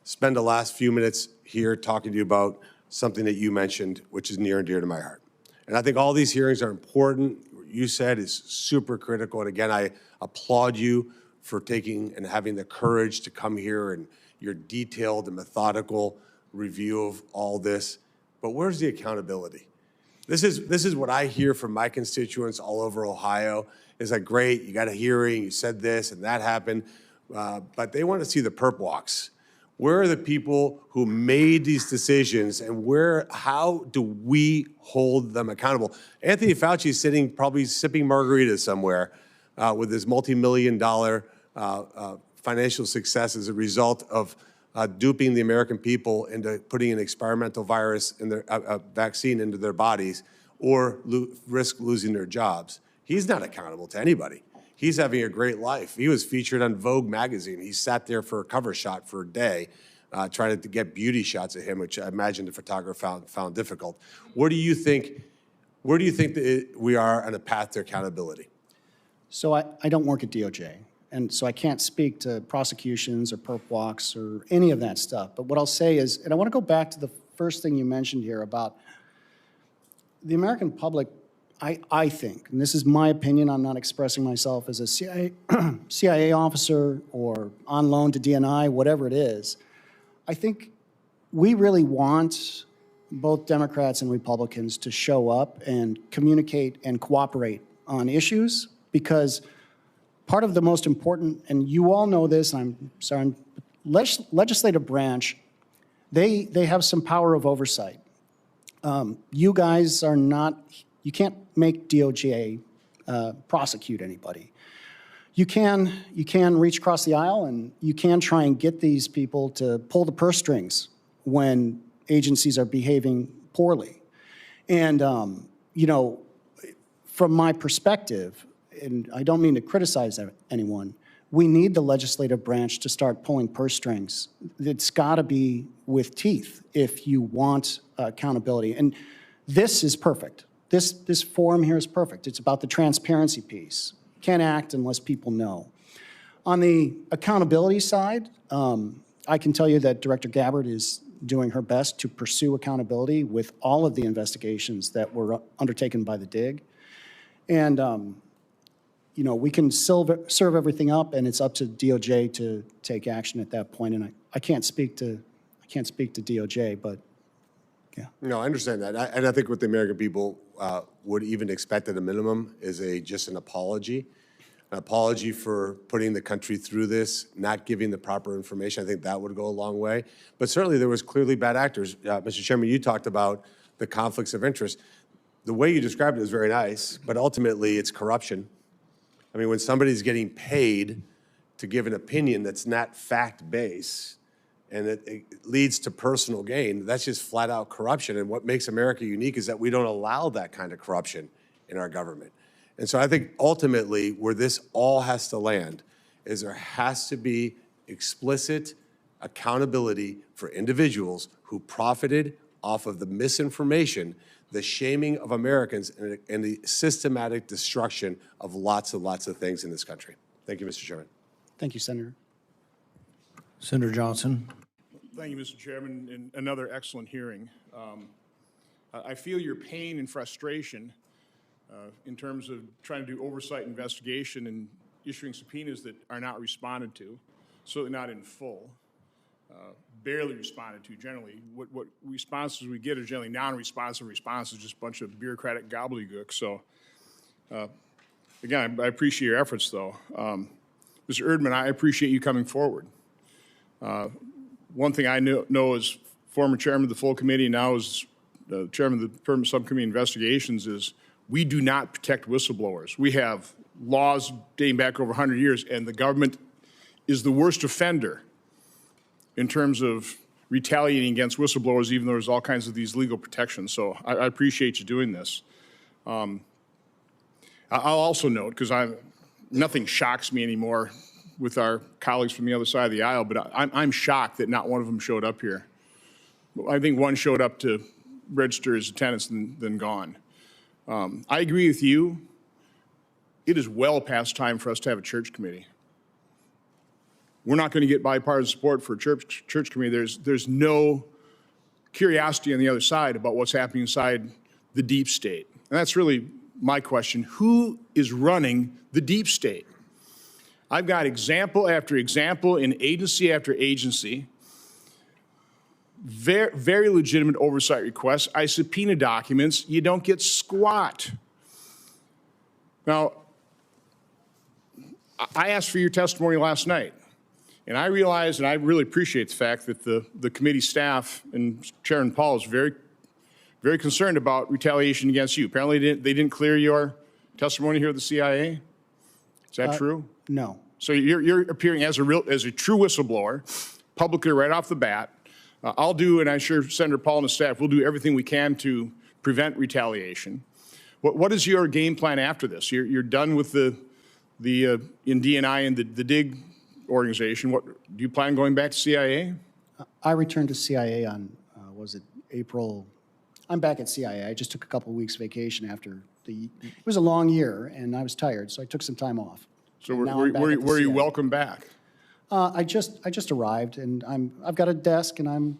S4: spend the last few minutes here talking to you about something that you mentioned, which is near and dear to my heart. And I think all these hearings are important. What you said is super critical. And again, I applaud you for taking and having the courage to come here and your detailed and methodical review of all this. But where's the accountability? This is what I hear from my constituents all over Ohio. Is like, great, you got a hearing, you said this and that happened, but they want to see the perp walks. Where are the people who made these decisions, and how do we hold them accountable? Anthony Fauci is sitting, probably sipping margaritas somewhere with his multi-million-dollar financial success as a result of duping the American people into putting an experimental virus in a vaccine into their bodies, or risk losing their jobs. He's not accountable to anybody. He's having a great life. He was featured on Vogue magazine. He sat there for a cover shot for a day, trying to get beauty shots of him, which I imagine the photographer found difficult. Where do you think that we are on a path to accountability?
S2: So I don't work at DOJ, and so I can't speak to prosecutions or perp walks or any of that stuff. But what I'll say is, and I want to go back to the first thing you mentioned here about the American public. I think, and this is my opinion, I'm not expressing myself as a CIA officer or on loan to DNI, whatever it is. I think we really want both Democrats and Republicans to show up and communicate and cooperate on issues, because part of the most important, and you all know this, I'm sorry, legislative branch, they have some power of oversight. You guys are not, you can't make DOJ prosecute anybody. You can reach across the aisle, and you can try and get these people to pull the purse strings when agencies are behaving poorly. And, you know, from my perspective, and I don't mean to criticize anyone, we need the legislative branch to start pulling purse strings. It's got to be with teeth if you want accountability. And this is perfect. This forum here is perfect. It's about the transparency piece. Can't act unless people know. On the accountability side, I can tell you that Director Gabbard is doing her best to pursue accountability with all of the investigations that were undertaken by the DIG. And, you know, we can serve everything up, and it's up to DOJ to take action at that point. And I can't speak to DOJ, but yeah.
S4: No, I understand that. And I think what the American people would even expect at a minimum is just an apology for putting the country through this, not giving the proper information. I think that would go a long way. But certainly there was clearly bad actors. Mr. Chairman, you talked about the conflicts of interest. The way you described it is very nice, but ultimately it's corruption. I mean, when somebody's getting paid to give an opinion that's not fact-based, and it leads to personal gain, that's just flat out corruption. And what makes America unique is that we don't allow that kind of corruption in our government. And so I think ultimately where this all has to land is there has to be explicit accountability for individuals who profited off of the misinformation, the shaming of Americans, and the systematic destruction of lots and lots of things in this country. Thank you, Mr. Chairman.
S2: Thank you, Senator.
S1: Senator Johnson.
S5: Thank you, Mr. Chairman, and another excellent hearing. I feel your pain and frustration in terms of trying to do oversight investigation and issuing subpoenas that are not responded to, certainly not in full, barely responded to generally. What responses we get are generally non-responsive responses, just a bunch of bureaucratic gobbledygook. So Again, I appreciate your efforts, though. Mr. Erdman, I appreciate you coming forward. One thing I know as former chairman of the full committee, now as chairman of the permanent subcommittee investigations, is we do not protect whistleblowers. We have laws dating back over 100 years, and the government is the worst offender in terms of retaliating against whistleblowers, even though there's all kinds of these legal protections. So I appreciate you doing this. I'll also note, because nothing shocks me anymore with our colleagues from the other side of the aisle, but I'm shocked that not one of them showed up here. I think one showed up to register his attendance and then gone. I agree with you. It is well past time for us to have a church committee. We're not going to get bipartisan support for a church committee. There's no curiosity on the other side about what's happening inside the deep state. And that's really my question. Who is running the deep state? I've got example after example in agency after agency, very legitimate oversight requests. I subpoena documents. You don't get squat. Now, I asked for your testimony last night, and I realized, and I really appreciate the fact that the committee staff and Chairman Paul is very concerned about retaliation against you. Apparently, they didn't clear your testimony here at the CIA. Is that true?
S2: No.
S5: So you're appearing as a true whistleblower, publicly right off the bat. I'll do, and I'm sure Senator Paul and the staff will do everything we can to prevent retaliation. What is your game plan after this? You're done with the in DNI and the DIG organization. What do you plan going back to CIA?
S2: I returned to CIA on, was it April? I'm back at CIA. I just took a couple of weeks vacation after it was a long year and I was tired, so I took some time off.
S5: So were you welcome back?
S2: I just arrived and I've got a desk and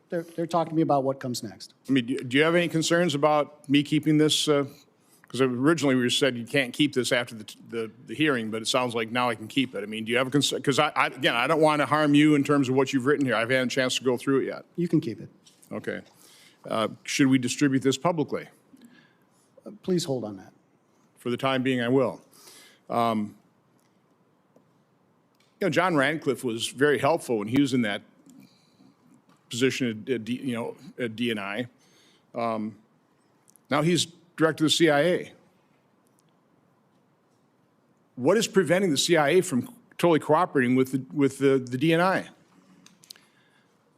S2: they're talking to me about what comes next.
S5: I mean, do you have any concerns about me keeping this? Because originally we said you can't keep this after the hearing, but it sounds like now I can keep it. I mean, do you have a concern? Because again, I don't want to harm you in terms of what you've written here. I haven't had a chance to go through it yet.
S2: You can keep it.
S5: Okay. Should we distribute this publicly?
S2: Please hold on that.
S5: For the time being, I will. John Radcliffe was very helpful when he was in that position at DNI. Now he's director of the CIA. What is preventing the CIA from totally cooperating with the DNI?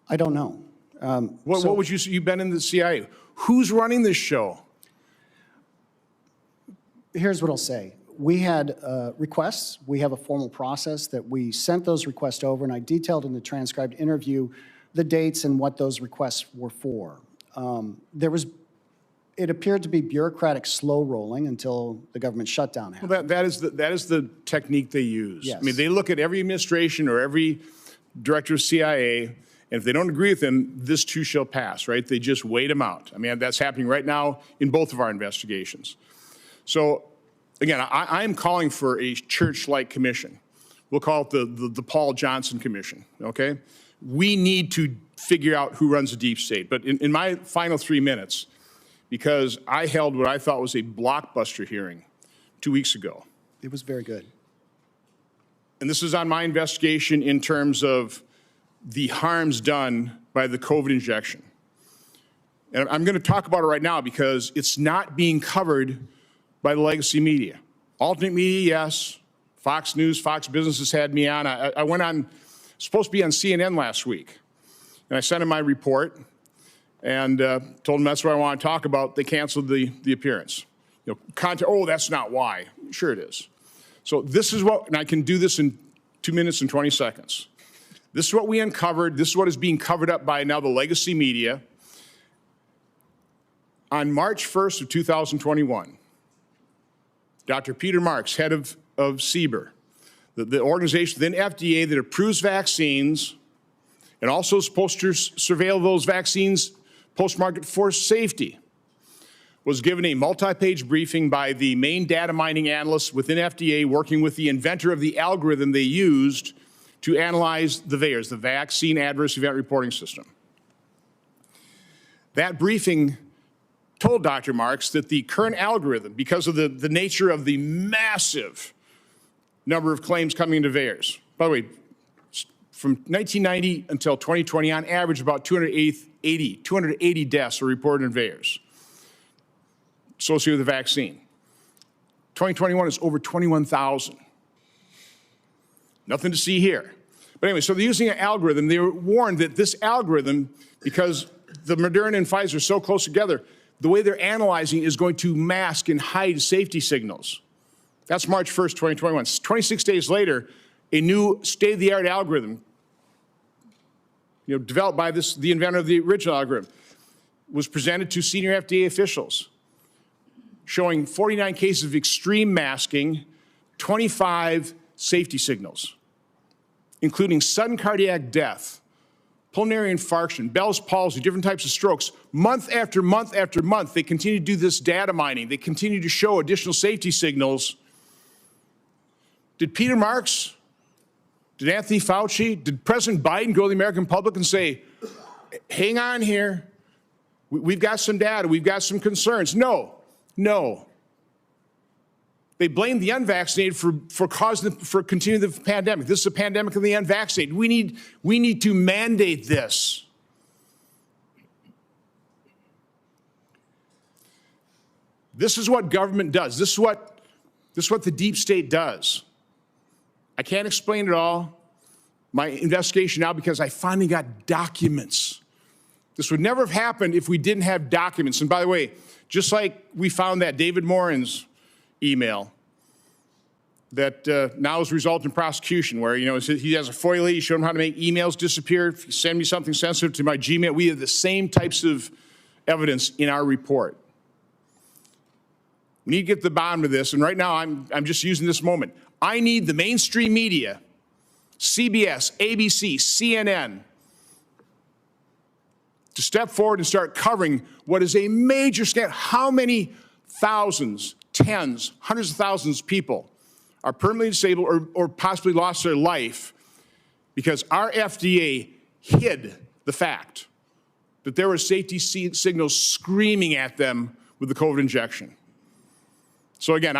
S2: I don't know.
S5: What would you say? You've been in the CIA. Who's running this show?
S2: Here's what I'll say. We had requests. We have a formal process that we sent those requests over, and I detailed in the transcribed interview the dates and what those requests were for. It appeared to be bureaucratic slow rolling until the government shutdown happened.
S5: Well, that is the technique they use.
S2: Yes.
S5: I mean, they look at every administration or every director of CIA, and if they don't agree with them, this too shall pass, right? They just wait them out. I mean, that's happening right now in both of our investigations. So, again, I'm calling for a church-like commission. We'll call it the Paul Johnson Commission, okay? We need to figure out who runs the deep state. But in my final 3 minutes, because I held what I thought was a blockbuster hearing 2 weeks ago.
S2: It was very good.
S5: And this is on my investigation in terms of the harms done by the COVID injection. And I'm going to talk about it right now because it's not being covered by the legacy media. Alternate media, yes. Fox News, Fox Business has had me on. I went on, supposed to be on CNN last week. And I sent in my report and told them that's what I want to talk about. They canceled the appearance. Oh, that's not why. Sure it is. So this is what, and I can do this in 2 minutes and 20 seconds. This is what we uncovered. This is what is being covered up by now the legacy media. On March 1st of 2021, Dr. Peter Marks, head of CBER, the organization within FDA that approves vaccines and also is supposed to surveil those vaccines post-market for safety, was given a multi-page briefing by the main data mining analyst within FDA working with the inventor of the algorithm they used to analyze the VAERS, the Vaccine Adverse Event Reporting System. That briefing told Dr. Marks that the current algorithm, because of the nature of the massive number of claims coming into VAERS, by the way, from 1990 until 2020, on average, about 280 deaths were reported in VAERS associated with the vaccine. 2021 is over 21,000. Nothing to see here. But anyway, so they're using an algorithm. They were warned that this algorithm, because the Moderna and Pfizer are so close together, the way they're analyzing is going to mask and hide safety signals. That's March 1st, 2021. 26 days later, a new state-of-the-art algorithm, developed by the inventor of the original algorithm, was presented to senior FDA officials, showing 49 cases of extreme masking, 25 safety signals, including sudden cardiac death, pulmonary infarction, Bell's palsy, different types of strokes. Month after month after month, they continue to do this data mining. They continue to show additional safety signals. Did Peter Marks, did Anthony Fauci, did President Biden go to the American public and say, hang on here, we've got some data, we've got some concerns? No, no. They blamed the unvaccinated for continuing the pandemic. This is a pandemic of the unvaccinated. We need to mandate this. This is what government does. This is what the deep state does. I can't explain it all. My investigation now, because I finally got documents. This would never have happened if we didn't have documents. And by the way, just like we found that David Morin's email that now has resulted in prosecution, where he has a FOIA, he showed him how to make emails disappear. If you send me something sensitive to my Gmail, we have the same types of evidence in our report. We need to get to the bottom of this, and right now I'm just using this moment. I need the mainstream media, CBS, ABC, CNN, to step forward and start covering what is a major scandal. How many thousands, tens, hundreds of thousands of people are permanently disabled or possibly lost their life because our FDA hid the fact that there were safety signals screaming at them with the COVID injection. So again,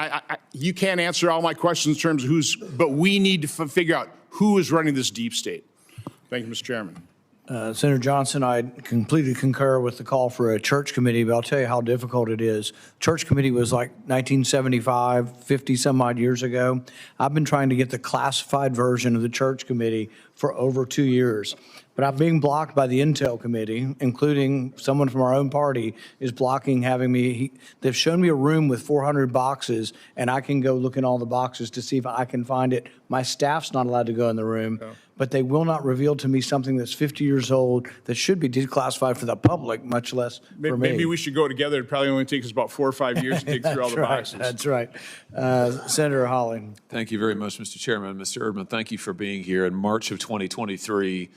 S5: you can't answer all my questions in terms of but we need to figure out who is running this deep state. Thank you, Mr. Chairman.
S1: Senator Johnson, I completely concur with the call for a church committee, but I'll tell you how difficult it is. Church committee was like 1975, 50 some odd years ago. I've been trying to get the classified version of the church committee for over 2 years. But I'm being blocked by the Intel committee, including someone from our own party is blocking having me. They've shown me a room with 400 boxes, and I can go look in all the boxes to see if I can find it. My staff's not allowed to go in the room, but they will not reveal to me something that's 50 years old that should be declassified for the public, much less for me.
S5: Maybe we should go together. It probably only takes us about 4 or 5 years to dig through all the boxes.
S1: That's right. Senator Hawley.
S6: Thank you very much, Mr. Chairman. Mr. Erdman, thank you for being here. In March of 2023,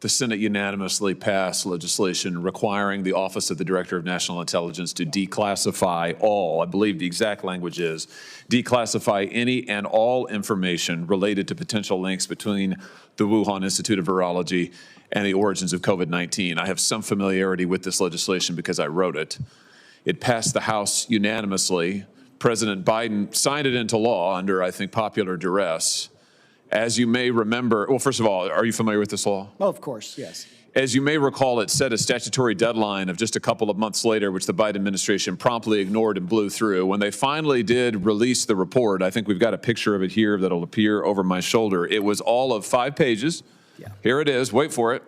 S6: the Senate unanimously passed legislation requiring the Office of the Director of National Intelligence to declassify all, I believe the exact language is, declassify any and all information related to potential links between the Wuhan Institute of Virology and the origins of COVID-19. I have some familiarity with this legislation because I wrote it. It passed the House unanimously. President Biden signed it into law under, I think, popular duress. As you may remember, well, first of all, are you familiar with this law?
S2: Oh, of course, yes.
S6: As you may recall, it set a statutory deadline of just a couple of months later, which the Biden administration promptly ignored and blew through. When they finally did release the report, I think we've got a picture of it here that'll appear over my shoulder. It was all of 5 pages. Yeah. Here it is. Wait for it.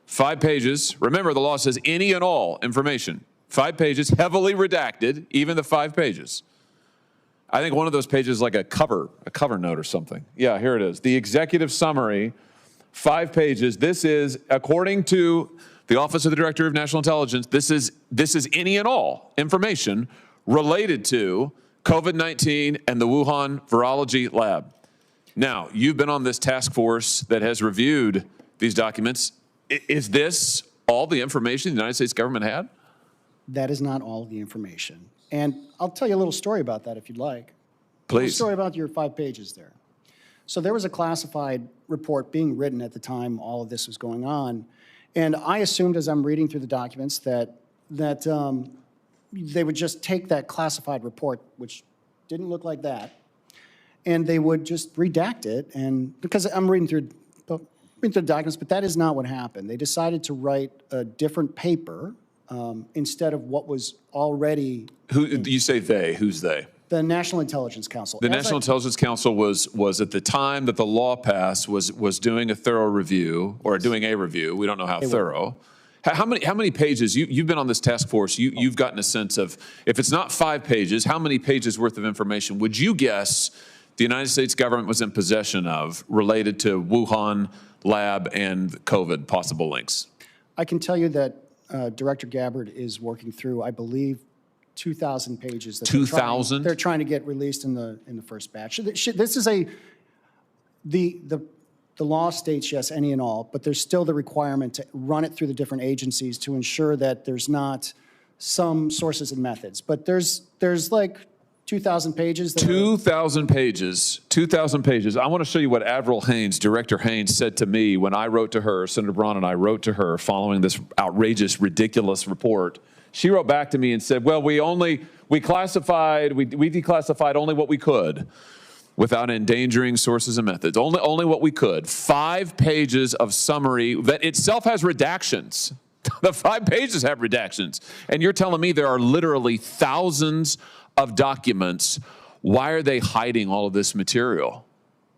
S6: 5 pages. Remember, the law says any and all information. 5 pages, heavily redacted, even the 5 pages. I think one of those pages is like a cover note or something. Yeah, here it is. The executive summary, 5 pages. This is, according to the Office of the Director of National Intelligence, this is any and all information related to COVID-19 and the Wuhan Virology Lab. Now, you've been on this task force that has reviewed these documents. Is this all the information the United States government had?
S2: That is not all the information. And I'll tell you a little story about that if you'd like.
S6: Please.
S2: A little story about your 5 pages there. So there was a classified report being written at the time all of this was going on. And I assumed as I'm reading through the documents that they would just take that classified report, which didn't look like that, and they would just redact it. And because I'm reading through the documents, but that is not what happened. They decided to write a different paper instead of what was already.
S6: Who you say they? Who's they?
S2: The National Intelligence Council.
S6: The National Intelligence Council was at the time that the law passed was doing a thorough review, or doing a review. We don't know how thorough. How many pages? You've been on this task force. You've gotten a sense of, if it's not 5 pages, how many pages worth of information would you guess the United States government was in possession of related to Wuhan lab and COVID possible links?
S2: I can tell you that Director Gabbard is working through, I believe, 2,000 pages.
S6: 2,000?
S2: They're trying to get released in the first batch. This is the law states yes, any and all, but there's still the requirement to run it through the different agencies to ensure that there's not some sources and methods. But there's like 2,000 pages.
S6: 2,000 pages. 2,000 pages. I want to show you what Admiral Haynes, Director Haynes, said to me when I wrote to her, Senator Braun and I wrote to her following this outrageous, ridiculous report. She wrote back to me and said, well, we declassified only what we could without endangering sources and methods. Only what we could. 5 pages of summary that itself has redactions. The 5 pages have redactions. And you're telling me there are literally thousands of documents. Why are they hiding all of this material?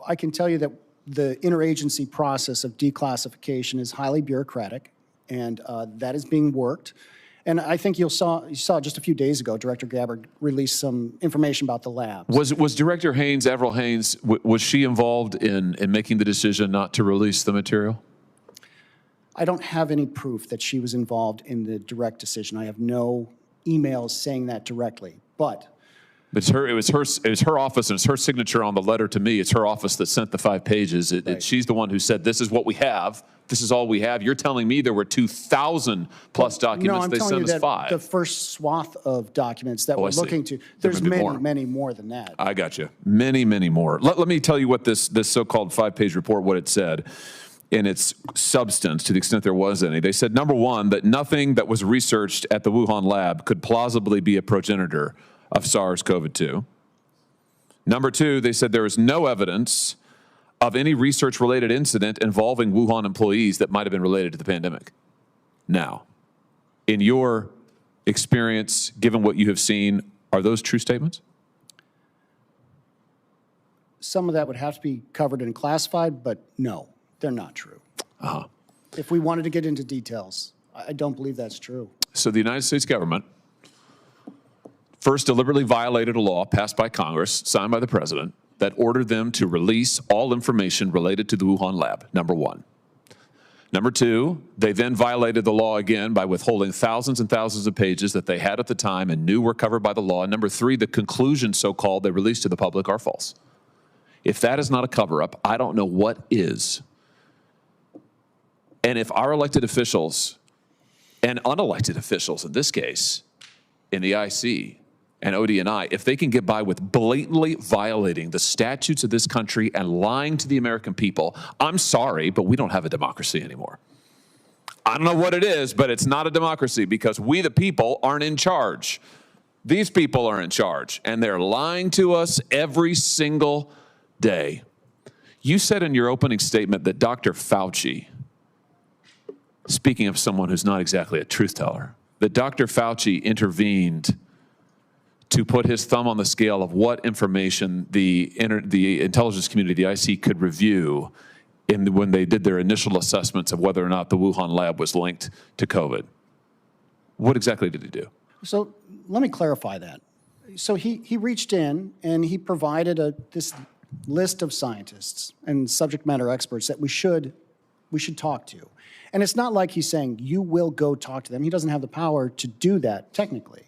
S2: I can tell you that the interagency process of declassification is highly bureaucratic, and that is being worked. And I think you saw just a few days ago, Director Gabbard released some information about the labs.
S6: Was Director Haynes, Admiral Haynes, was she involved in making the decision not to release the material?
S2: I don't have any proof that she was involved in the direct decision. I have no emails saying that directly, but
S6: it was her office, and it's her signature on the letter to me. It's her office that sent the 5 pages. She's the one who said, this is what we have. This is all we have. You're telling me there were 2,000 plus documents.
S2: No,
S6: they sent us 5.
S2: The first swath of documents that we're looking to, there's many more than that.
S6: I got you. Many, many more. Let me tell you what this so-called 5-page report, what it said in its substance, to the extent there was any. They said, number one, that nothing that was researched at the Wuhan lab could plausibly be a progenitor of SARS-CoV-2. Number two, they said there is no evidence of any research-related incident involving Wuhan employees that might have been related to the pandemic. Now, in your experience, given what you have seen, are those true statements?
S2: Some of that would have to be covered and classified, but no, they're not true. If we wanted to get into details, I don't believe that's true.
S6: So the United States government first deliberately violated a law passed by Congress, signed by the president, that ordered them to release all information related to the Wuhan lab, number one. Number two, they then violated the law again by withholding thousands and thousands of pages that they had at the time and knew were covered by the law. And number three, the conclusions, so-called, they released to the public are false. If that is not a cover-up, I don't know what is. And if our elected officials and unelected officials in this case, in the IC, and ODNI, if they can get by with blatantly violating the statutes of this country and lying to the American people, I'm sorry, but we don't have a democracy anymore. I don't know what it is, but it's not a democracy because we, the people, aren't in charge. These people are in charge, and they're lying to us every single day. You said in your opening statement that Dr. Fauci, speaking of someone who's not exactly a truth teller, that Dr. Fauci intervened to put his thumb on the scale of what information the intelligence community, the IC, could review when they did their initial assessments of whether or not the Wuhan lab was linked to COVID. What exactly did he do?
S2: So let me clarify that. So he reached in and he provided this list of scientists and subject matter experts that we should talk to. And it's not like he's saying, you will go talk to them. He doesn't have the power to do that technically.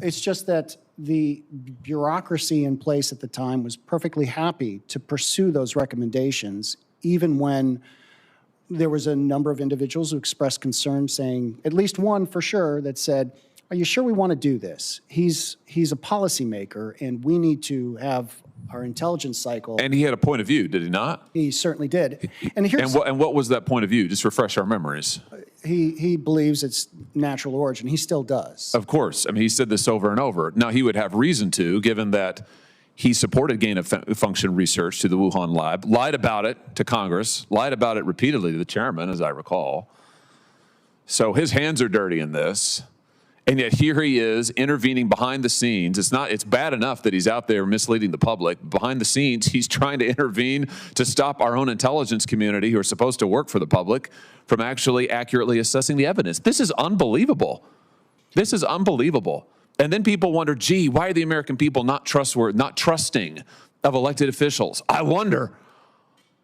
S2: It's just that the bureaucracy in place at the time was perfectly happy to pursue those recommendations, even when there was a number of individuals who expressed concern, saying, at least one for sure, that said, are you sure we want to do this? He's a policymaker, and we need to have our intelligence cycle.
S6: And he had a point of view, did he not?
S2: He certainly did. And
S6: what was that point of view? Just refresh our memories.
S2: he believes it's natural origin. He still does.
S6: Of course. I mean, he said this over and over. Now, he would have reason to, given that he supported gain-of-function research to the Wuhan lab, lied about it to Congress, lied about it repeatedly to the chairman, as I recall. So his hands are dirty in this. And yet here he is intervening behind the scenes. It's bad enough that he's out there misleading the public. Behind the scenes, he's trying to intervene to stop our own intelligence community, who are supposed to work for the public, from actually accurately assessing the evidence. This is unbelievable. This is unbelievable. And then people wonder, gee, why are the American people not trustworthy, not trusting of elected officials? I wonder,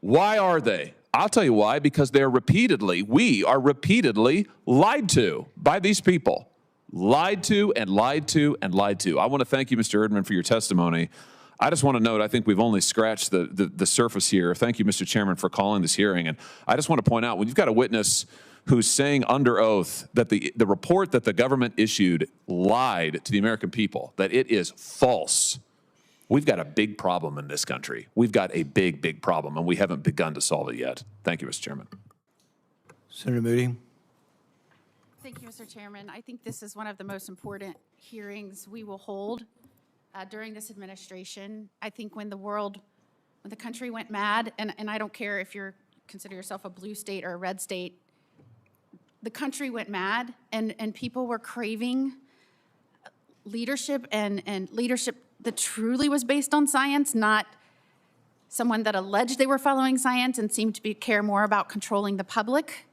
S6: why are they? I'll tell you why, because we are repeatedly lied to by these people. Lied to and lied to and lied to. I want to thank you, Mr. Erdman, for your testimony. I just want to note, I think we've only scratched the surface here. Thank you, Mr. Chairman, for calling this hearing. And I just want to point out, when you've got a witness who's saying under oath that the report that the government issued lied to the American people, that it is false, we've got a big problem in this country. We've got a big, big problem, and we haven't begun to solve it yet. Thank you, Mr. Chairman.
S1: Senator Moody.
S7: Thank you, Mr. Chairman. I think this is one of the most important hearings we will hold during this administration. I think when the country went mad, and I don't care if you consider yourself a blue state or a red state, the country went mad, and people were craving leadership and leadership that truly was based on science, not someone that alleged they were following science and seemed to care more about controlling the public.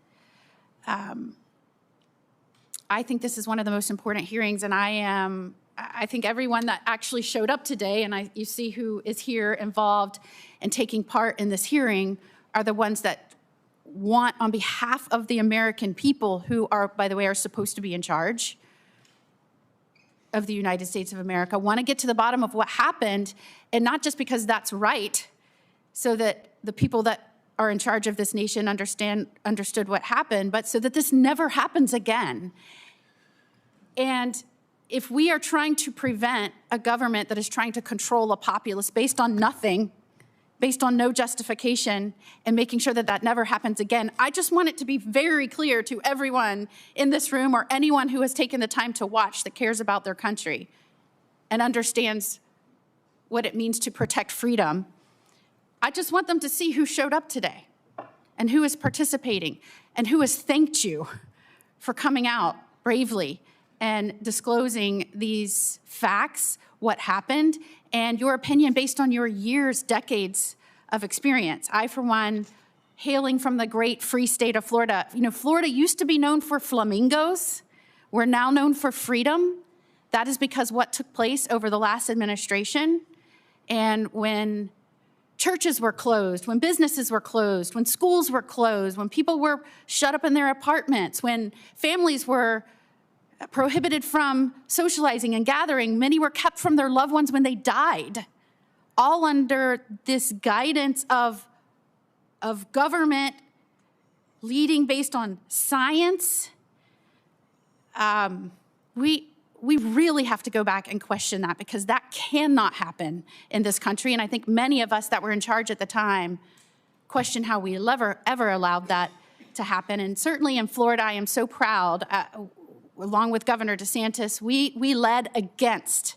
S7: I think this is one of the most important hearings, and I think everyone that actually showed up today, and you see who is here involved and taking part in this hearing, are the ones that want, on behalf of the American people, who are, by the way, are supposed to be in charge of the United States of America, want to get to the bottom of what happened, and not just because that's right, so that the people that are in charge of this nation understood what happened, but so that this never happens again. And if we are trying to prevent a government that is trying to control a populace based on nothing, based on no justification, and making sure that that never happens again, I just want it to be very clear to everyone in this room or anyone who has taken the time to watch that cares about their country and understands what it means to protect freedom. I just want them to see who showed up today and who is participating and who has thanked you for coming out bravely and disclosing these facts, what happened, and your opinion based on your years, decades of experience. I, for one, hailing from the great free state of Florida. You know, Florida used to be known for flamingos. We're now known for freedom. That is because what took place over the last administration, and when churches were closed, when businesses were closed, when schools were closed, when people were shut up in their apartments, when families were prohibited from socializing and gathering, many were kept from their loved ones when they died, all under this guidance of government leading based on science. We really have to go back and question that, because that cannot happen in this country. And I think many of us that were in charge at the time question how we ever allowed that to happen. And certainly in Florida, I am so proud, along with Governor DeSantis, we led against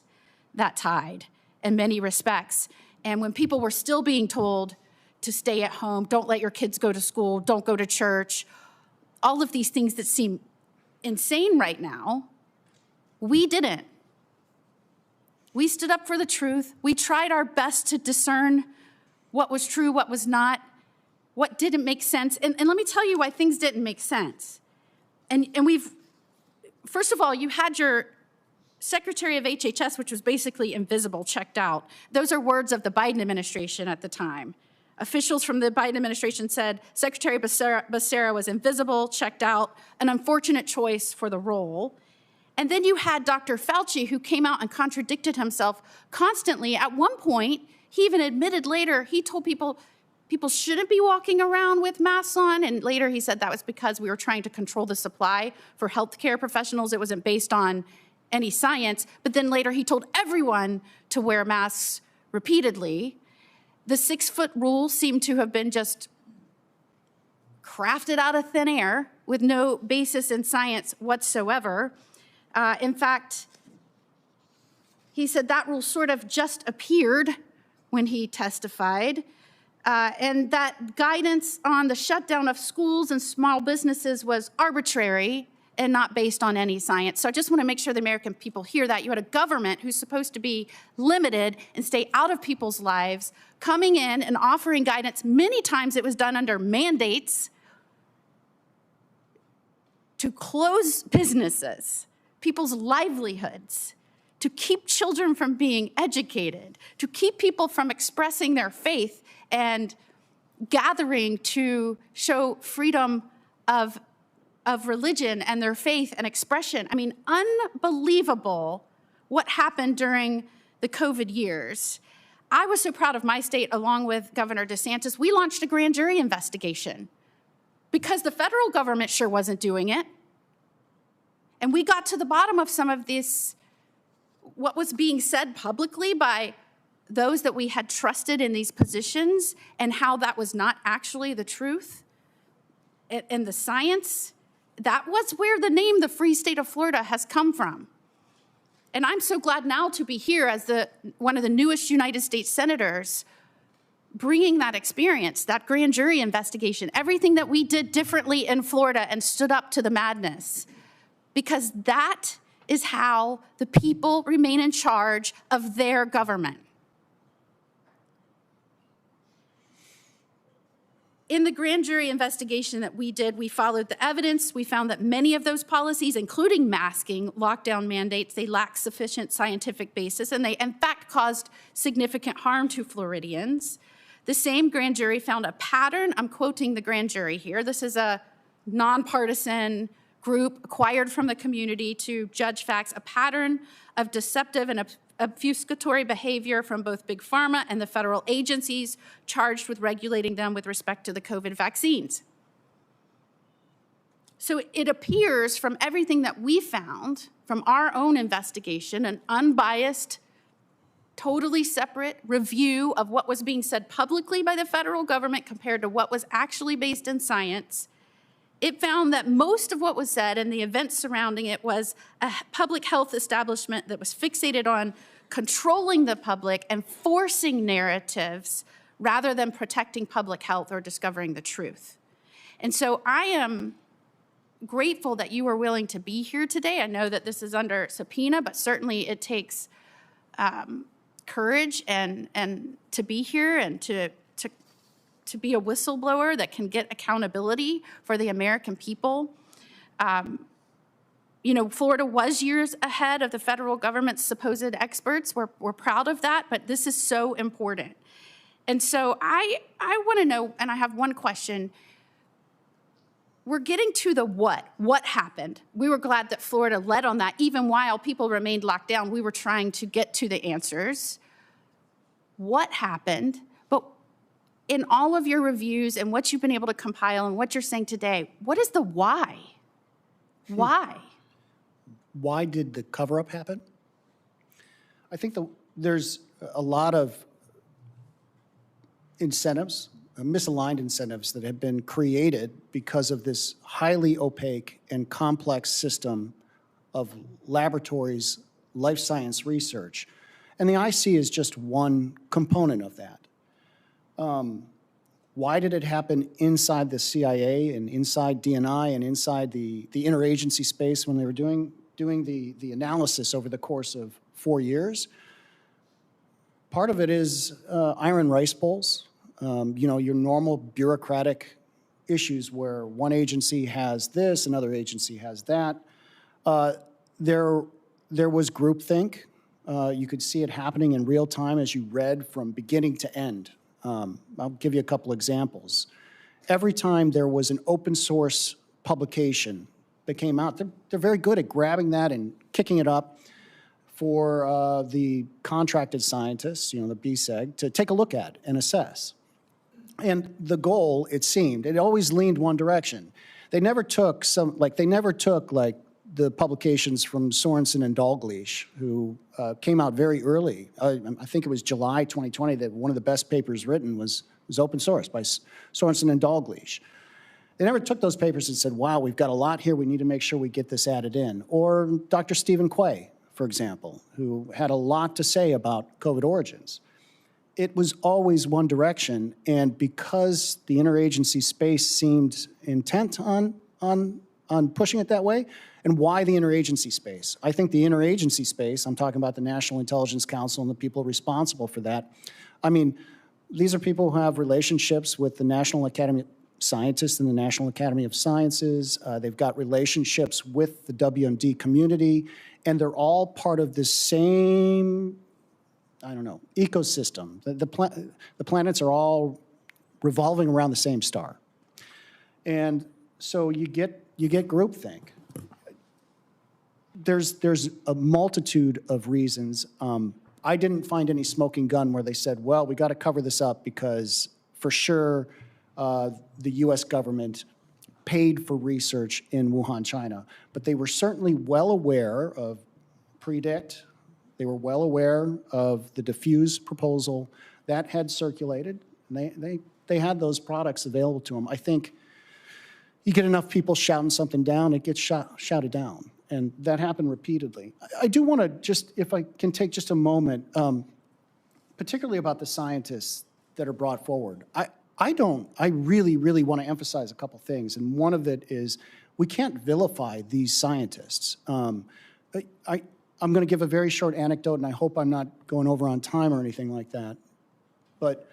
S7: that tide in many respects. And when people were still being told to stay at home, don't let your kids go to school, don't go to church, all of these things that seem insane right now, we didn't. We stood up for the truth. We tried our best to discern what was true, what was not, what didn't make sense. And let me tell you why things didn't make sense. And first of all, you had your Secretary of HHS, which was basically invisible, checked out. Those are words of the Biden administration at the time. Officials from the Biden administration said Secretary Becerra was invisible, checked out, an unfortunate choice for the role. And then you had Dr. Fauci, who came out and contradicted himself constantly. At one point, he even admitted later, he told people shouldn't be walking around with masks on. And later he said that was because we were trying to control the supply for healthcare professionals. It wasn't based on any science. But then later he told everyone to wear masks repeatedly. The 6-foot rule seemed to have been just crafted out of thin air with no basis in science whatsoever. In fact, he said that rule sort of just appeared when he testified, and that guidance on the shutdown of schools and small businesses was arbitrary and not based on any science. So I just want to make sure the American people hear that. You had a government who's supposed to be limited and stay out of people's lives, coming in and offering guidance. Many times it was done under mandates to close businesses, people's livelihoods, to keep children from being educated, to keep people from expressing their faith and gathering to show freedom of religion and their faith and expression. I mean, unbelievable what happened during the COVID years. I was so proud of my state, along with Governor DeSantis. We launched a grand jury investigation because the federal government sure wasn't doing it. And we got to the bottom of some of this, what was being said publicly by those that we had trusted in these positions, and how that was not actually the truth. And the science, that was where the name, the Free State of Florida, has come from. And I'm so glad now to be here as one of the newest United States senators, bringing that experience, that grand jury investigation, everything that we did differently in Florida and stood up to the madness. Because that is how the people remain in charge of their government. In the grand jury investigation that we did, we followed the evidence. We found that many of those policies, including masking, lockdown mandates, they lack sufficient scientific basis, and they, in fact, caused significant harm to Floridians. The same grand jury found a pattern. I'm quoting the grand jury here. This is a nonpartisan group acquired from the community to judge facts, a pattern of deceptive and obfuscatory behavior from both Big Pharma and the federal agencies charged with regulating them with respect to the COVID vaccines. So it appears from everything that we found from our own investigation, an unbiased, totally separate review of what was being said publicly by the federal government compared to what was actually based in science. It found that most of what was said and the events surrounding it was a public health establishment that was fixated on controlling the public and forcing narratives rather than protecting public health or discovering the truth. And so I am grateful that you were willing to be here today. I know that this is under subpoena, but certainly it takes courage and to be here and to be a whistleblower that can get accountability for the American people. You know, Florida was years ahead of the federal government's supposed experts. We're proud of that, but this is so important. And so I want to know, and I have one question. We're getting to the what. What happened? We were glad that Florida led on that. Even while people remained locked down, we were trying to get to the answers. What happened? But in all of your reviews and what you've been able to compile and what you're saying today, what is the why? Why?
S2: Why did the cover-up happen? I think there's a lot of incentives, misaligned incentives that have been created because of this highly opaque and complex system of laboratories, life science research. And the IC is just one component of that. Why did it happen inside the CIA and inside DNI and inside the interagency space when they were doing the analysis over the course of 4 years? Part of it is iron rice bowls. You know, your normal bureaucratic issues where one agency has this, another agency has that. There was groupthink. You could see it happening in real time as you read from beginning to end. I'll give you a couple examples. Every time there was an open source publication that came out, they're very good at grabbing that and kicking it up for the contracted scientists, you know, the BSEG, to take a look at and assess. And the goal, it seemed, it always leaned one direction. They never took the publications from Sorensen and Dalgleish, who came out very early. I think it was July 2020 that one of the best papers written was open source by Sorensen and Dalgleish. They never took those papers and said, wow, we've got a lot here, we need to make sure we get this added in. Or Dr. Stephen Quay, for example, who had a lot to say about COVID origins. It was always one direction, and because the interagency space seemed intent on pushing it that way, and why the interagency space? I think the interagency space, I'm talking about the National Intelligence Council and the people responsible for that. I mean, these are people who have relationships with the National Academy of Scientists and the National Academy of Sciences. They've got relationships with the WMD community, and they're all part of the same, I don't know, ecosystem. The planets are all revolving around the same star. And so you get groupthink. There's a multitude of reasons. I didn't find any smoking gun where they said, well, we got to cover this up because for sure the US government paid for research in Wuhan, China. But they were certainly well aware of PREDICT. They were well aware of the diffuse proposal that had circulated. And they had those products available to them. I think you get enough people shouting something down, it gets shouted down. And that happened repeatedly. I do want to just, if I can take just a moment, particularly about the scientists that are brought forward. I really want to emphasize a couple things. And one of it is we can't vilify these scientists. I'm going to give a very short anecdote, and I hope I'm not going over on time or anything like that. But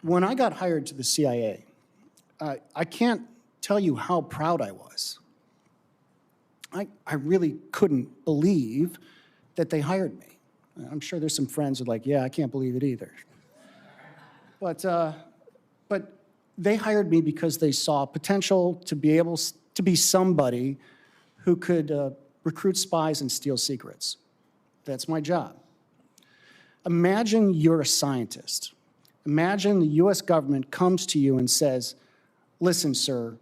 S2: when I got hired to the CIA, I can't tell you how proud I was. I really couldn't believe that they hired me. I'm sure there's some friends who are like, yeah, I can't believe it either. But they hired me because they saw potential to be able to be somebody who could recruit spies and steal secrets. That's my job. Imagine you're a scientist. Imagine the US government comes to you and says, listen, sir,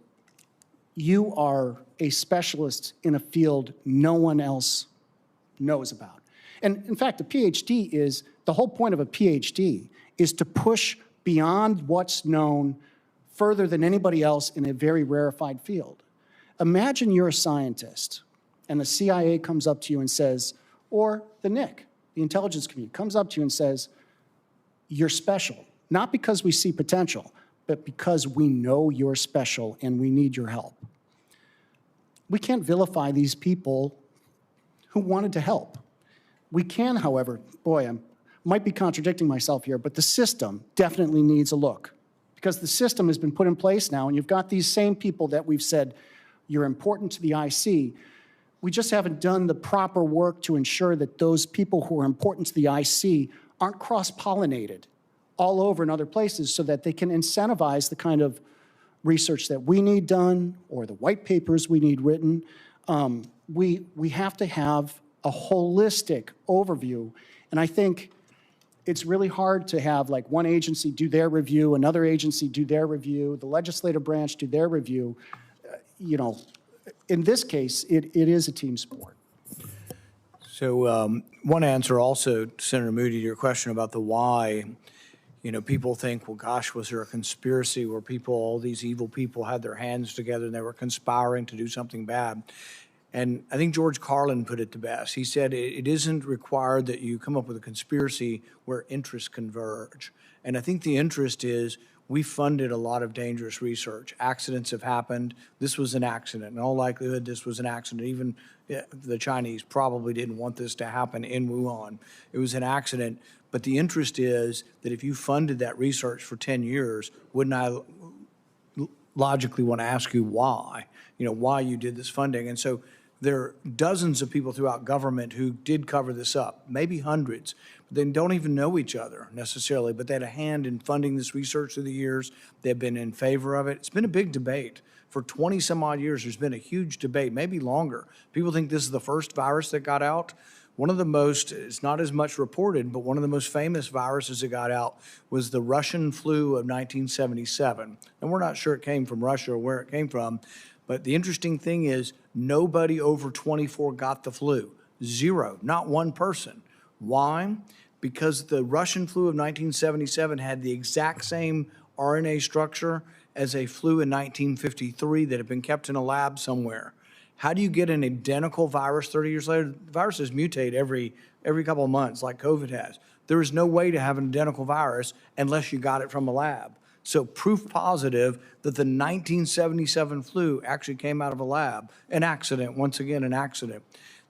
S2: you are a specialist in a field no one else knows about. And in fact, a PhD is, the whole point of a PhD is to push beyond what's known further than anybody else in a very rarefied field. Imagine you're a scientist and the CIA comes up to you and says, or the NIC, the intelligence community, comes up to you and says, you're special, not because we see potential, but because we know you're special and we need your help. We can't vilify these people who wanted to help. We can, however, boy, I might be contradicting myself here, but the system definitely needs a look because the system has been put in place now and you've got these same people that we've said, you're important to the IC. We just haven't done the proper work to ensure that those people who are important to the IC aren't cross-pollinated all over in other places so that they can incentivize the kind of research that we need done or the white papers we need written. We have to have a holistic overview. And I think it's really hard to have like one agency do their review, another agency do their review, the legislative branch do their review. You know, in this case, it is a team sport.
S1: So one answer also, Senator Moody, to your question about the why, you know, people think, well, gosh, was there a conspiracy where all these evil people had their hands together and they were conspiring to do something bad? And I think George Carlin put it the best. He said it isn't required that you come up with a conspiracy where interests converge. And I think the interest is we funded a lot of dangerous research. Accidents have happened. This was an accident. In all likelihood, this was an accident. Even the Chinese probably didn't want this to happen in Wuhan. It was an accident. But the interest is that if you funded that research for 10 years, wouldn't I logically want to ask you why? You know, why you did this funding. And so there are dozens of people throughout government who did cover this up, maybe hundreds. They don't even know each other necessarily, but they had a hand in funding this research through the years. They've been in favor of it. It's been a big debate. For 20 some odd years, there's been a huge debate, maybe longer. People think this is the first virus that got out. One of the most, it's not as much reported, but one of the most famous viruses that got out was the Russian flu of 1977. And we're not sure it came from Russia or where it came from, but the interesting thing is nobody over 24 got the flu. Zero, not one person. Why? Because the Russian flu of 1977 had the exact same RNA structure as a flu in 1953 that had been kept in a lab somewhere. How do you get an identical virus 30 years later? Viruses mutate every couple of months like COVID has. There is no way to have an identical virus unless you got it from a lab. So proof positive that the 1977 flu actually came out of a lab. An accident, once again, an accident.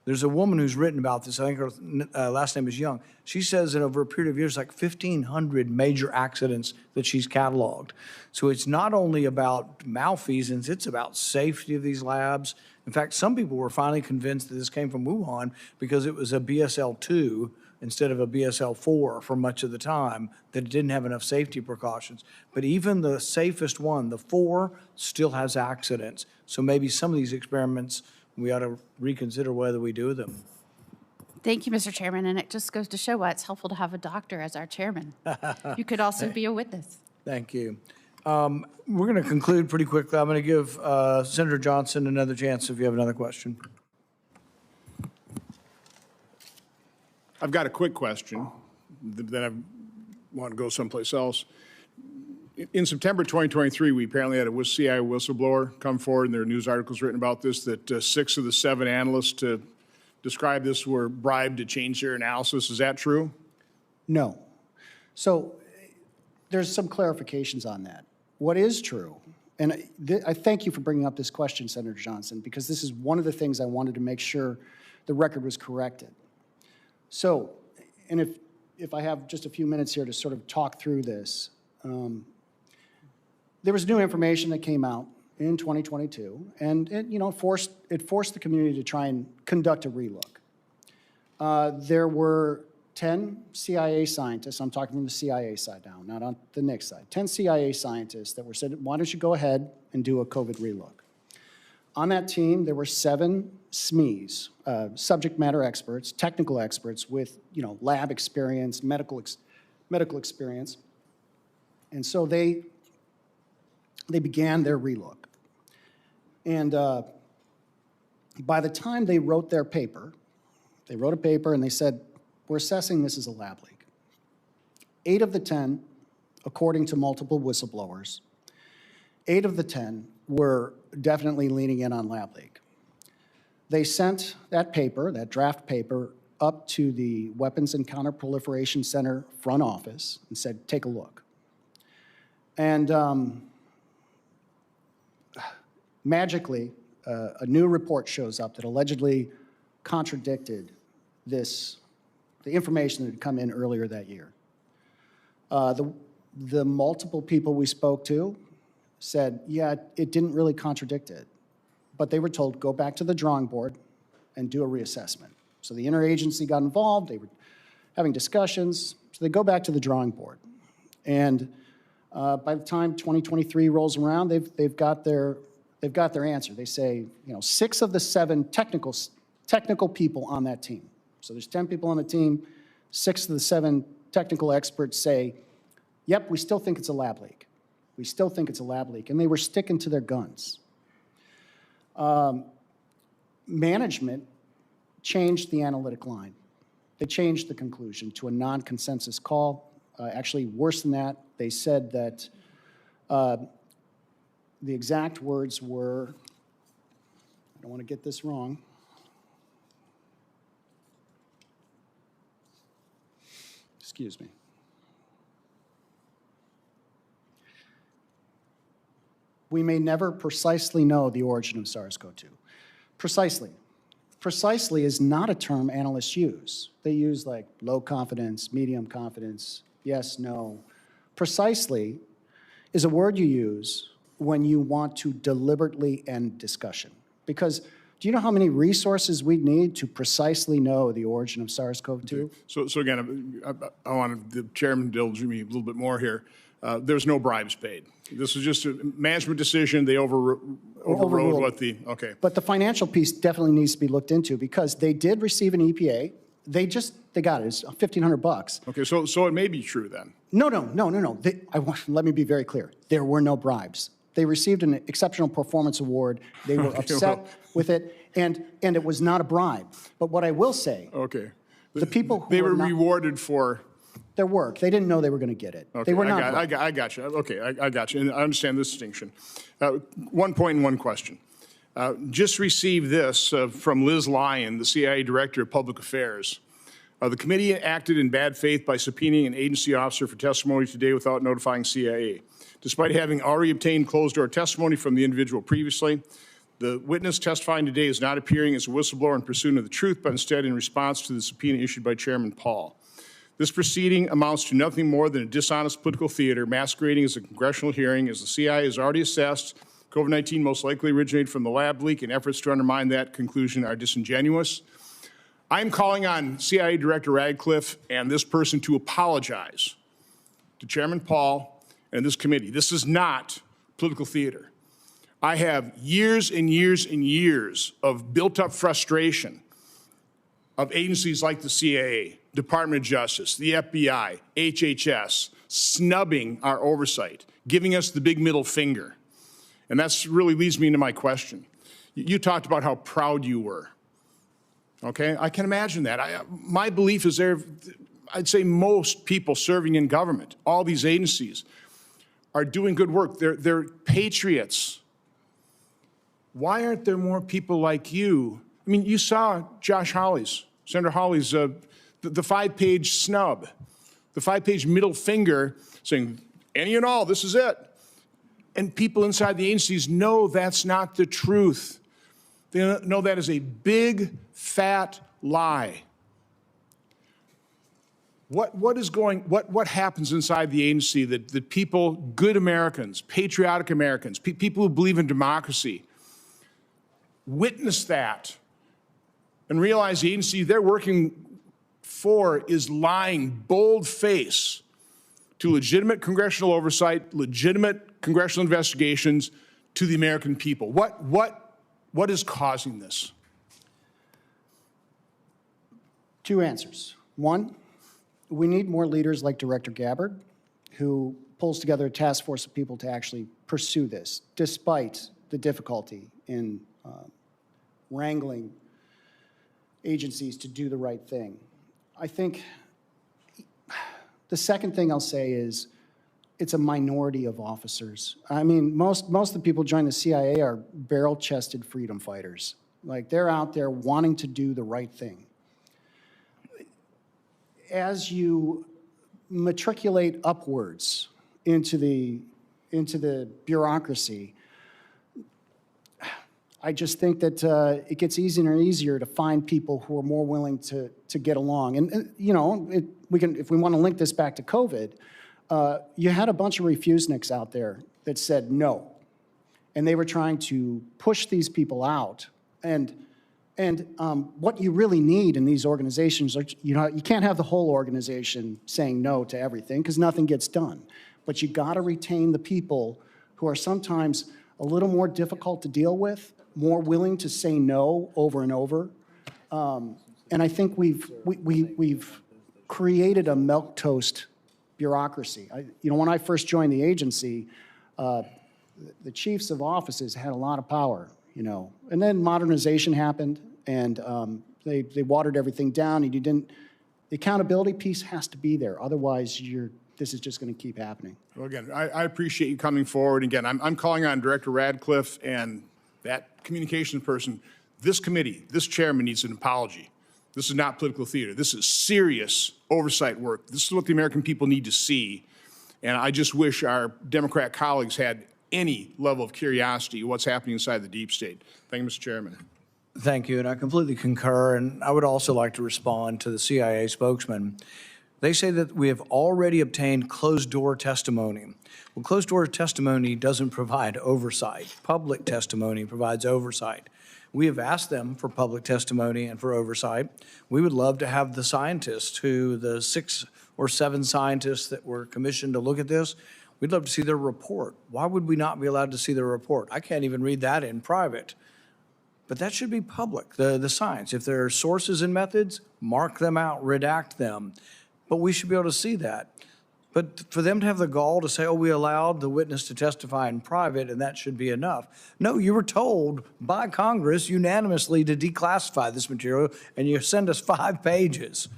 S1: There's a woman who's written about this. I think her last name is Young. She says that over a period of years, like 1,500 major accidents that she's cataloged. So it's not only about malfeasance, it's about safety of these labs. In fact, some people were finally convinced that this came from Wuhan because it was a BSL-2 instead of a BSL-4 for much of the time, that it didn't have enough safety precautions. But even the safest one, the 4, still has accidents. So maybe some of these experiments, we ought to reconsider whether we do them.
S7: Thank you, Mr. Chairman, and it just goes to show why it's helpful to have a doctor as our chairman. You could also be a witness.
S1: Thank you. We're going to conclude pretty quickly. I'm going to give Senator Johnson another chance if you have another question.
S5: I've got a quick question, then I want to go someplace else. In September 2023, we apparently had a CIA whistleblower come forward, and there are news articles written about this, that 6 of the 7 analysts to describe this were bribed to change their analysis. Is that true?
S2: No. So there's some clarifications on that. What is true, and I thank you for bringing up this question, Senator Johnson, because this is one of the things I wanted to make sure the record was corrected. So, and if I have just a few minutes here to sort of talk through this, there was new information that came out in 2022, and it forced the community to try and conduct a relook. There were 10 CIA scientists, I'm talking from the CIA side now, not on the NICS side, 10 CIA scientists that were said, why don't you go ahead and do a COVID relook? On that team, there were 7 SMEs, subject matter experts, technical experts with, lab experience, medical experience. And so they began their relook. And by the time they wrote their paper, they wrote a paper and they said, we're assessing this as a lab leak. 8 of the 10, according to multiple whistleblowers, 8 of the 10 were definitely leaning in on lab leak. They sent that paper, that draft paper, up to the Weapons and Counterproliferation Center front office and said, take a look. And magically, a new report shows up that allegedly contradicted the information that had come in earlier that year. The multiple people we spoke to said, yeah, it didn't really contradict it. But they were told, go back to the drawing board and do a reassessment. So the interagency got involved. They were having discussions. So they go back to the drawing board. And by the time 2023 rolls around, they've got their answer. They say, 6 of the 7 technical people on that team. So there's 10 people on the team. 6 of the 7 technical experts say, yep, we still think it's a lab leak. We still think it's a lab leak. And they were sticking to their guns. Management changed the analytic line. They changed the conclusion to a non-consensus call. Actually, worse than that, they said that the exact words were, I don't want to get this wrong. Excuse me. We may never precisely know the origin of SARS-CoV-2. Precisely. Precisely is not a term analysts use. They use like low confidence, medium confidence, yes, no. Precisely is a word you use when you want to deliberately end discussion. Because do you know how many resources we need to precisely know the origin of SARS-CoV-2?
S5: So again, I want the chairman to indulge me a little bit more here. There's no bribes paid. This was just a management decision. They overrode what the, okay.
S2: But the financial piece definitely needs to be looked into because they did receive an EPA. They got it. It's $1,500.
S5: Okay, so it may be true then.
S2: No. Let me be very clear. There were no bribes. They received an exceptional performance award. They were upset with it, and it was not a bribe. But what I will say,
S5: okay,
S2: the people who
S5: they were rewarded for
S2: their work. They didn't know they were going to get it.
S5: Okay,
S2: They were not.
S5: I got you. Okay, I got you. And I understand this distinction. 1 point and 1 question. Just received this from Liz Lyon, the CIA Director of Public Affairs. The committee acted in bad faith by subpoenaing an agency officer for testimony today without notifying CIA. Despite having already obtained closed-door testimony from the individual previously, the witness testifying today is not appearing as a whistleblower in pursuit of the truth, but instead in response to the subpoena issued by Chairman Paul. This proceeding amounts to nothing more than a dishonest political theater masquerading as a congressional hearing, as the CIA has already assessed COVID-19 most likely originated from the lab leak, and efforts to undermine that conclusion are disingenuous. I'm calling on CIA Director Radcliffe and this person to apologize to Chairman Paul and this committee. This is not political theater. I have years and years and years of built-up frustration of agencies like the CIA, Department of Justice, the FBI, HHS, snubbing our oversight, giving us the big middle finger. And that really leads me into my question. You talked about how proud you were. Okay, I can imagine that. My belief is I'd say most people serving in government, all these agencies, are doing good work. They're patriots. Why aren't there more people like you? I mean, you saw Senator Hawley's, the 5-page snub, the 5-page middle finger saying, any and all, this is it. And people inside the agencies know that's not the truth. They know that is a big, fat lie. What happens inside the agency that people, good Americans, patriotic Americans, people who believe in democracy, witness that and realize the agency they're working for is lying bold-faced to legitimate congressional oversight, legitimate congressional investigations to the American people? What is causing this?
S2: 2 answers. 1, we need more leaders like Director Gabbard, who pulls together a task force of people to actually pursue this, despite the difficulty in wrangling agencies to do the right thing. I think the second thing I'll say is it's a minority of officers. I mean, most of the people joining the CIA are barrel-chested freedom fighters. Like, they're out there wanting to do the right thing. As you matriculate upwards into the bureaucracy, I just think that it gets easier and easier to find people who are more willing to get along. And you know, if we want to link this back to COVID, you had a bunch of refuseniks out there that said no, and they were trying to push these people out. And what you really need in these organizations are, you can't have the whole organization saying no to everything because nothing gets done. But you got to retain the people who are sometimes a little more difficult to deal with, more willing to say no over and over. And I think we've created a milquetoast bureaucracy. When I first joined the agency, the chiefs of offices had a lot of power, and then modernization happened, and they watered everything down, and the accountability piece has to be there. Otherwise, this is just going to keep happening.
S5: Well, again, I appreciate you coming forward. Again, I'm calling on Director Radcliffe and that communications person. This committee, this chairman needs an apology. This is not political theater. This is serious oversight work. This is what the American people need to see. And I just wish our Democrat colleagues had any level of curiosity what's happening inside the deep state. Thank you, Mr. Chairman.
S1: Thank you, and I completely concur. And I would also like to respond to the CIA spokesman. They say that we have already obtained closed-door testimony. Well, closed-door testimony doesn't provide oversight. Public testimony provides oversight. We have asked them for public testimony and for oversight. We would love to have the scientists the 6 or 7 scientists that were commissioned to look at this, we'd love to see their report. Why would we not be allowed to see their report? I can't even read that in private. But that should be public, the science. If there are sources and methods, mark them out, redact them. But we should be able to see that. But for them to have the gall to say, oh, we allowed the witness to testify in private and that should be enough. No, you were told by Congress unanimously to declassify this material and you send us 5 pages.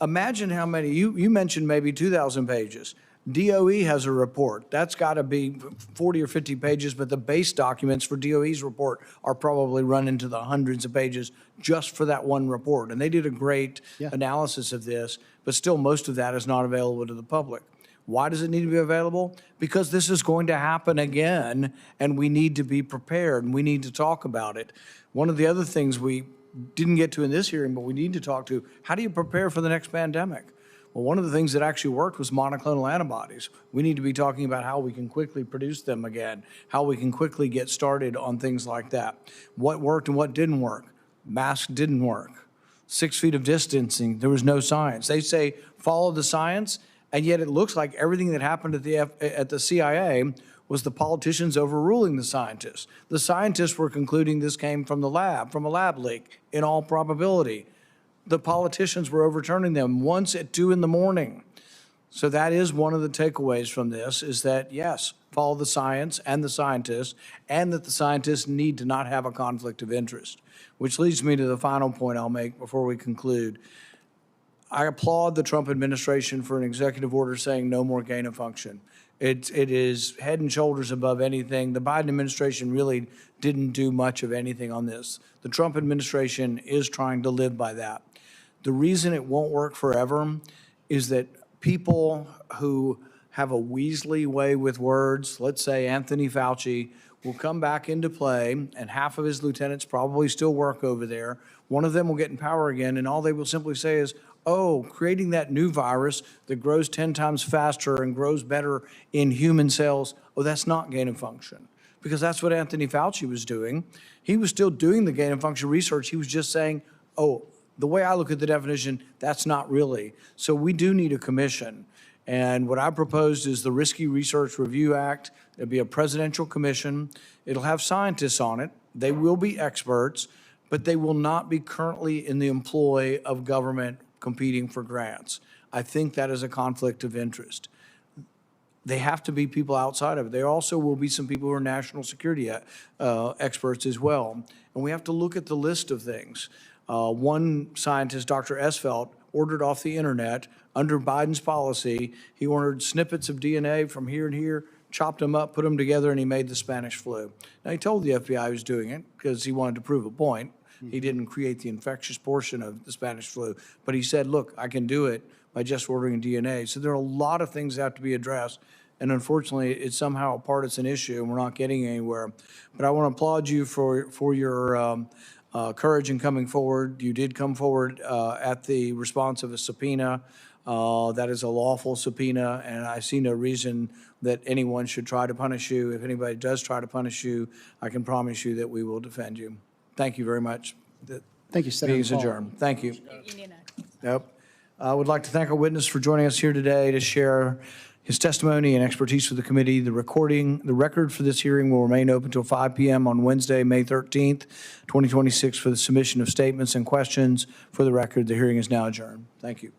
S1: Imagine how many, you mentioned maybe 2,000 pages. DOE has a report. That's got to be 40 or 50 pages, but the base documents for DOE's report are probably run into the hundreds of pages just for that one report. And they did a great analysis of this, but still most of that is not available to the public. Why does it need to be available? Because this is going to happen again, and we need to be prepared, and we need to talk about it. One of the other things we didn't get to in this hearing, but we need to talk to, how do you prepare for the next pandemic? Well, one of the things that actually worked was monoclonal antibodies. We need to be talking about how we can quickly produce them again, how we can quickly get started on things like that. What worked and what didn't work. Masks didn't work. 6 feet of distancing, there was no science. They say follow the science, and yet it looks like everything that happened at the CIA was the politicians overruling the scientists. The scientists were concluding this came from the lab, from a lab leak, in all probability. The politicians were overturning them once at 2 in the morning. So that is one of the takeaways from this, is that, yes, follow the science and the scientists, and that the scientists need to not have a conflict of interest. Which leads me to the final point I'll make before we conclude. I applaud the Trump administration for an executive order saying no more gain of function. It is head and shoulders above anything. The Biden administration really didn't do much of anything on this. The Trump administration is trying to live by that. The reason it won't work forever is that people who have a Weasley way with words, let's say Anthony Fauci, will come back into play, and half of his lieutenants probably still work over there. One of them will get in power again, and all they will simply say is, oh, creating that new virus that grows 10 times faster and grows better in human cells, oh, that's not gain of function. Because that's what Anthony Fauci was doing. He was still doing the gain of function research. He was just saying, oh, the way I look at the definition, that's not really. So we do need a commission. And what I proposed is the Risky Research Review Act. It'll be a presidential commission. It'll have scientists on it. They will be experts, but they will not be currently in the employ of government competing for grants. I think that is a conflict of interest. They have to be people outside of it. There also will be some people who are national security experts as well. And we have to look at the list of things. One scientist, Dr. Esfelt, ordered off the internet under Biden's policy. He ordered snippets of DNA from here and here, chopped them up, put them together, and he made the Spanish flu. Now, he told the FBI he was doing it because he wanted to prove a point. He didn't create the infectious portion of the Spanish flu, but he said, look, I can do it by just ordering DNA. So there are a lot of things that have to be addressed, and unfortunately, it's somehow a partisan issue, and we're not getting anywhere. But I want to applaud you for your courage in coming forward. You did come forward at the response of a subpoena. That is a lawful subpoena, and I see no reason that anyone should try to punish you. If anybody does try to punish you, I can promise you that we will defend you. Thank you very much.
S2: Thank you, Senator
S1: Meeting is
S2: Paul.
S1: adjourned. Thank you. Yep. I would like to thank our witness for joining us here today to share his testimony and expertise with the committee. The record for this hearing will remain open until 5 p.m. on Wednesday, May 13th, 2026 for the submission of statements and questions. For the record, the hearing is now adjourned. Thank you.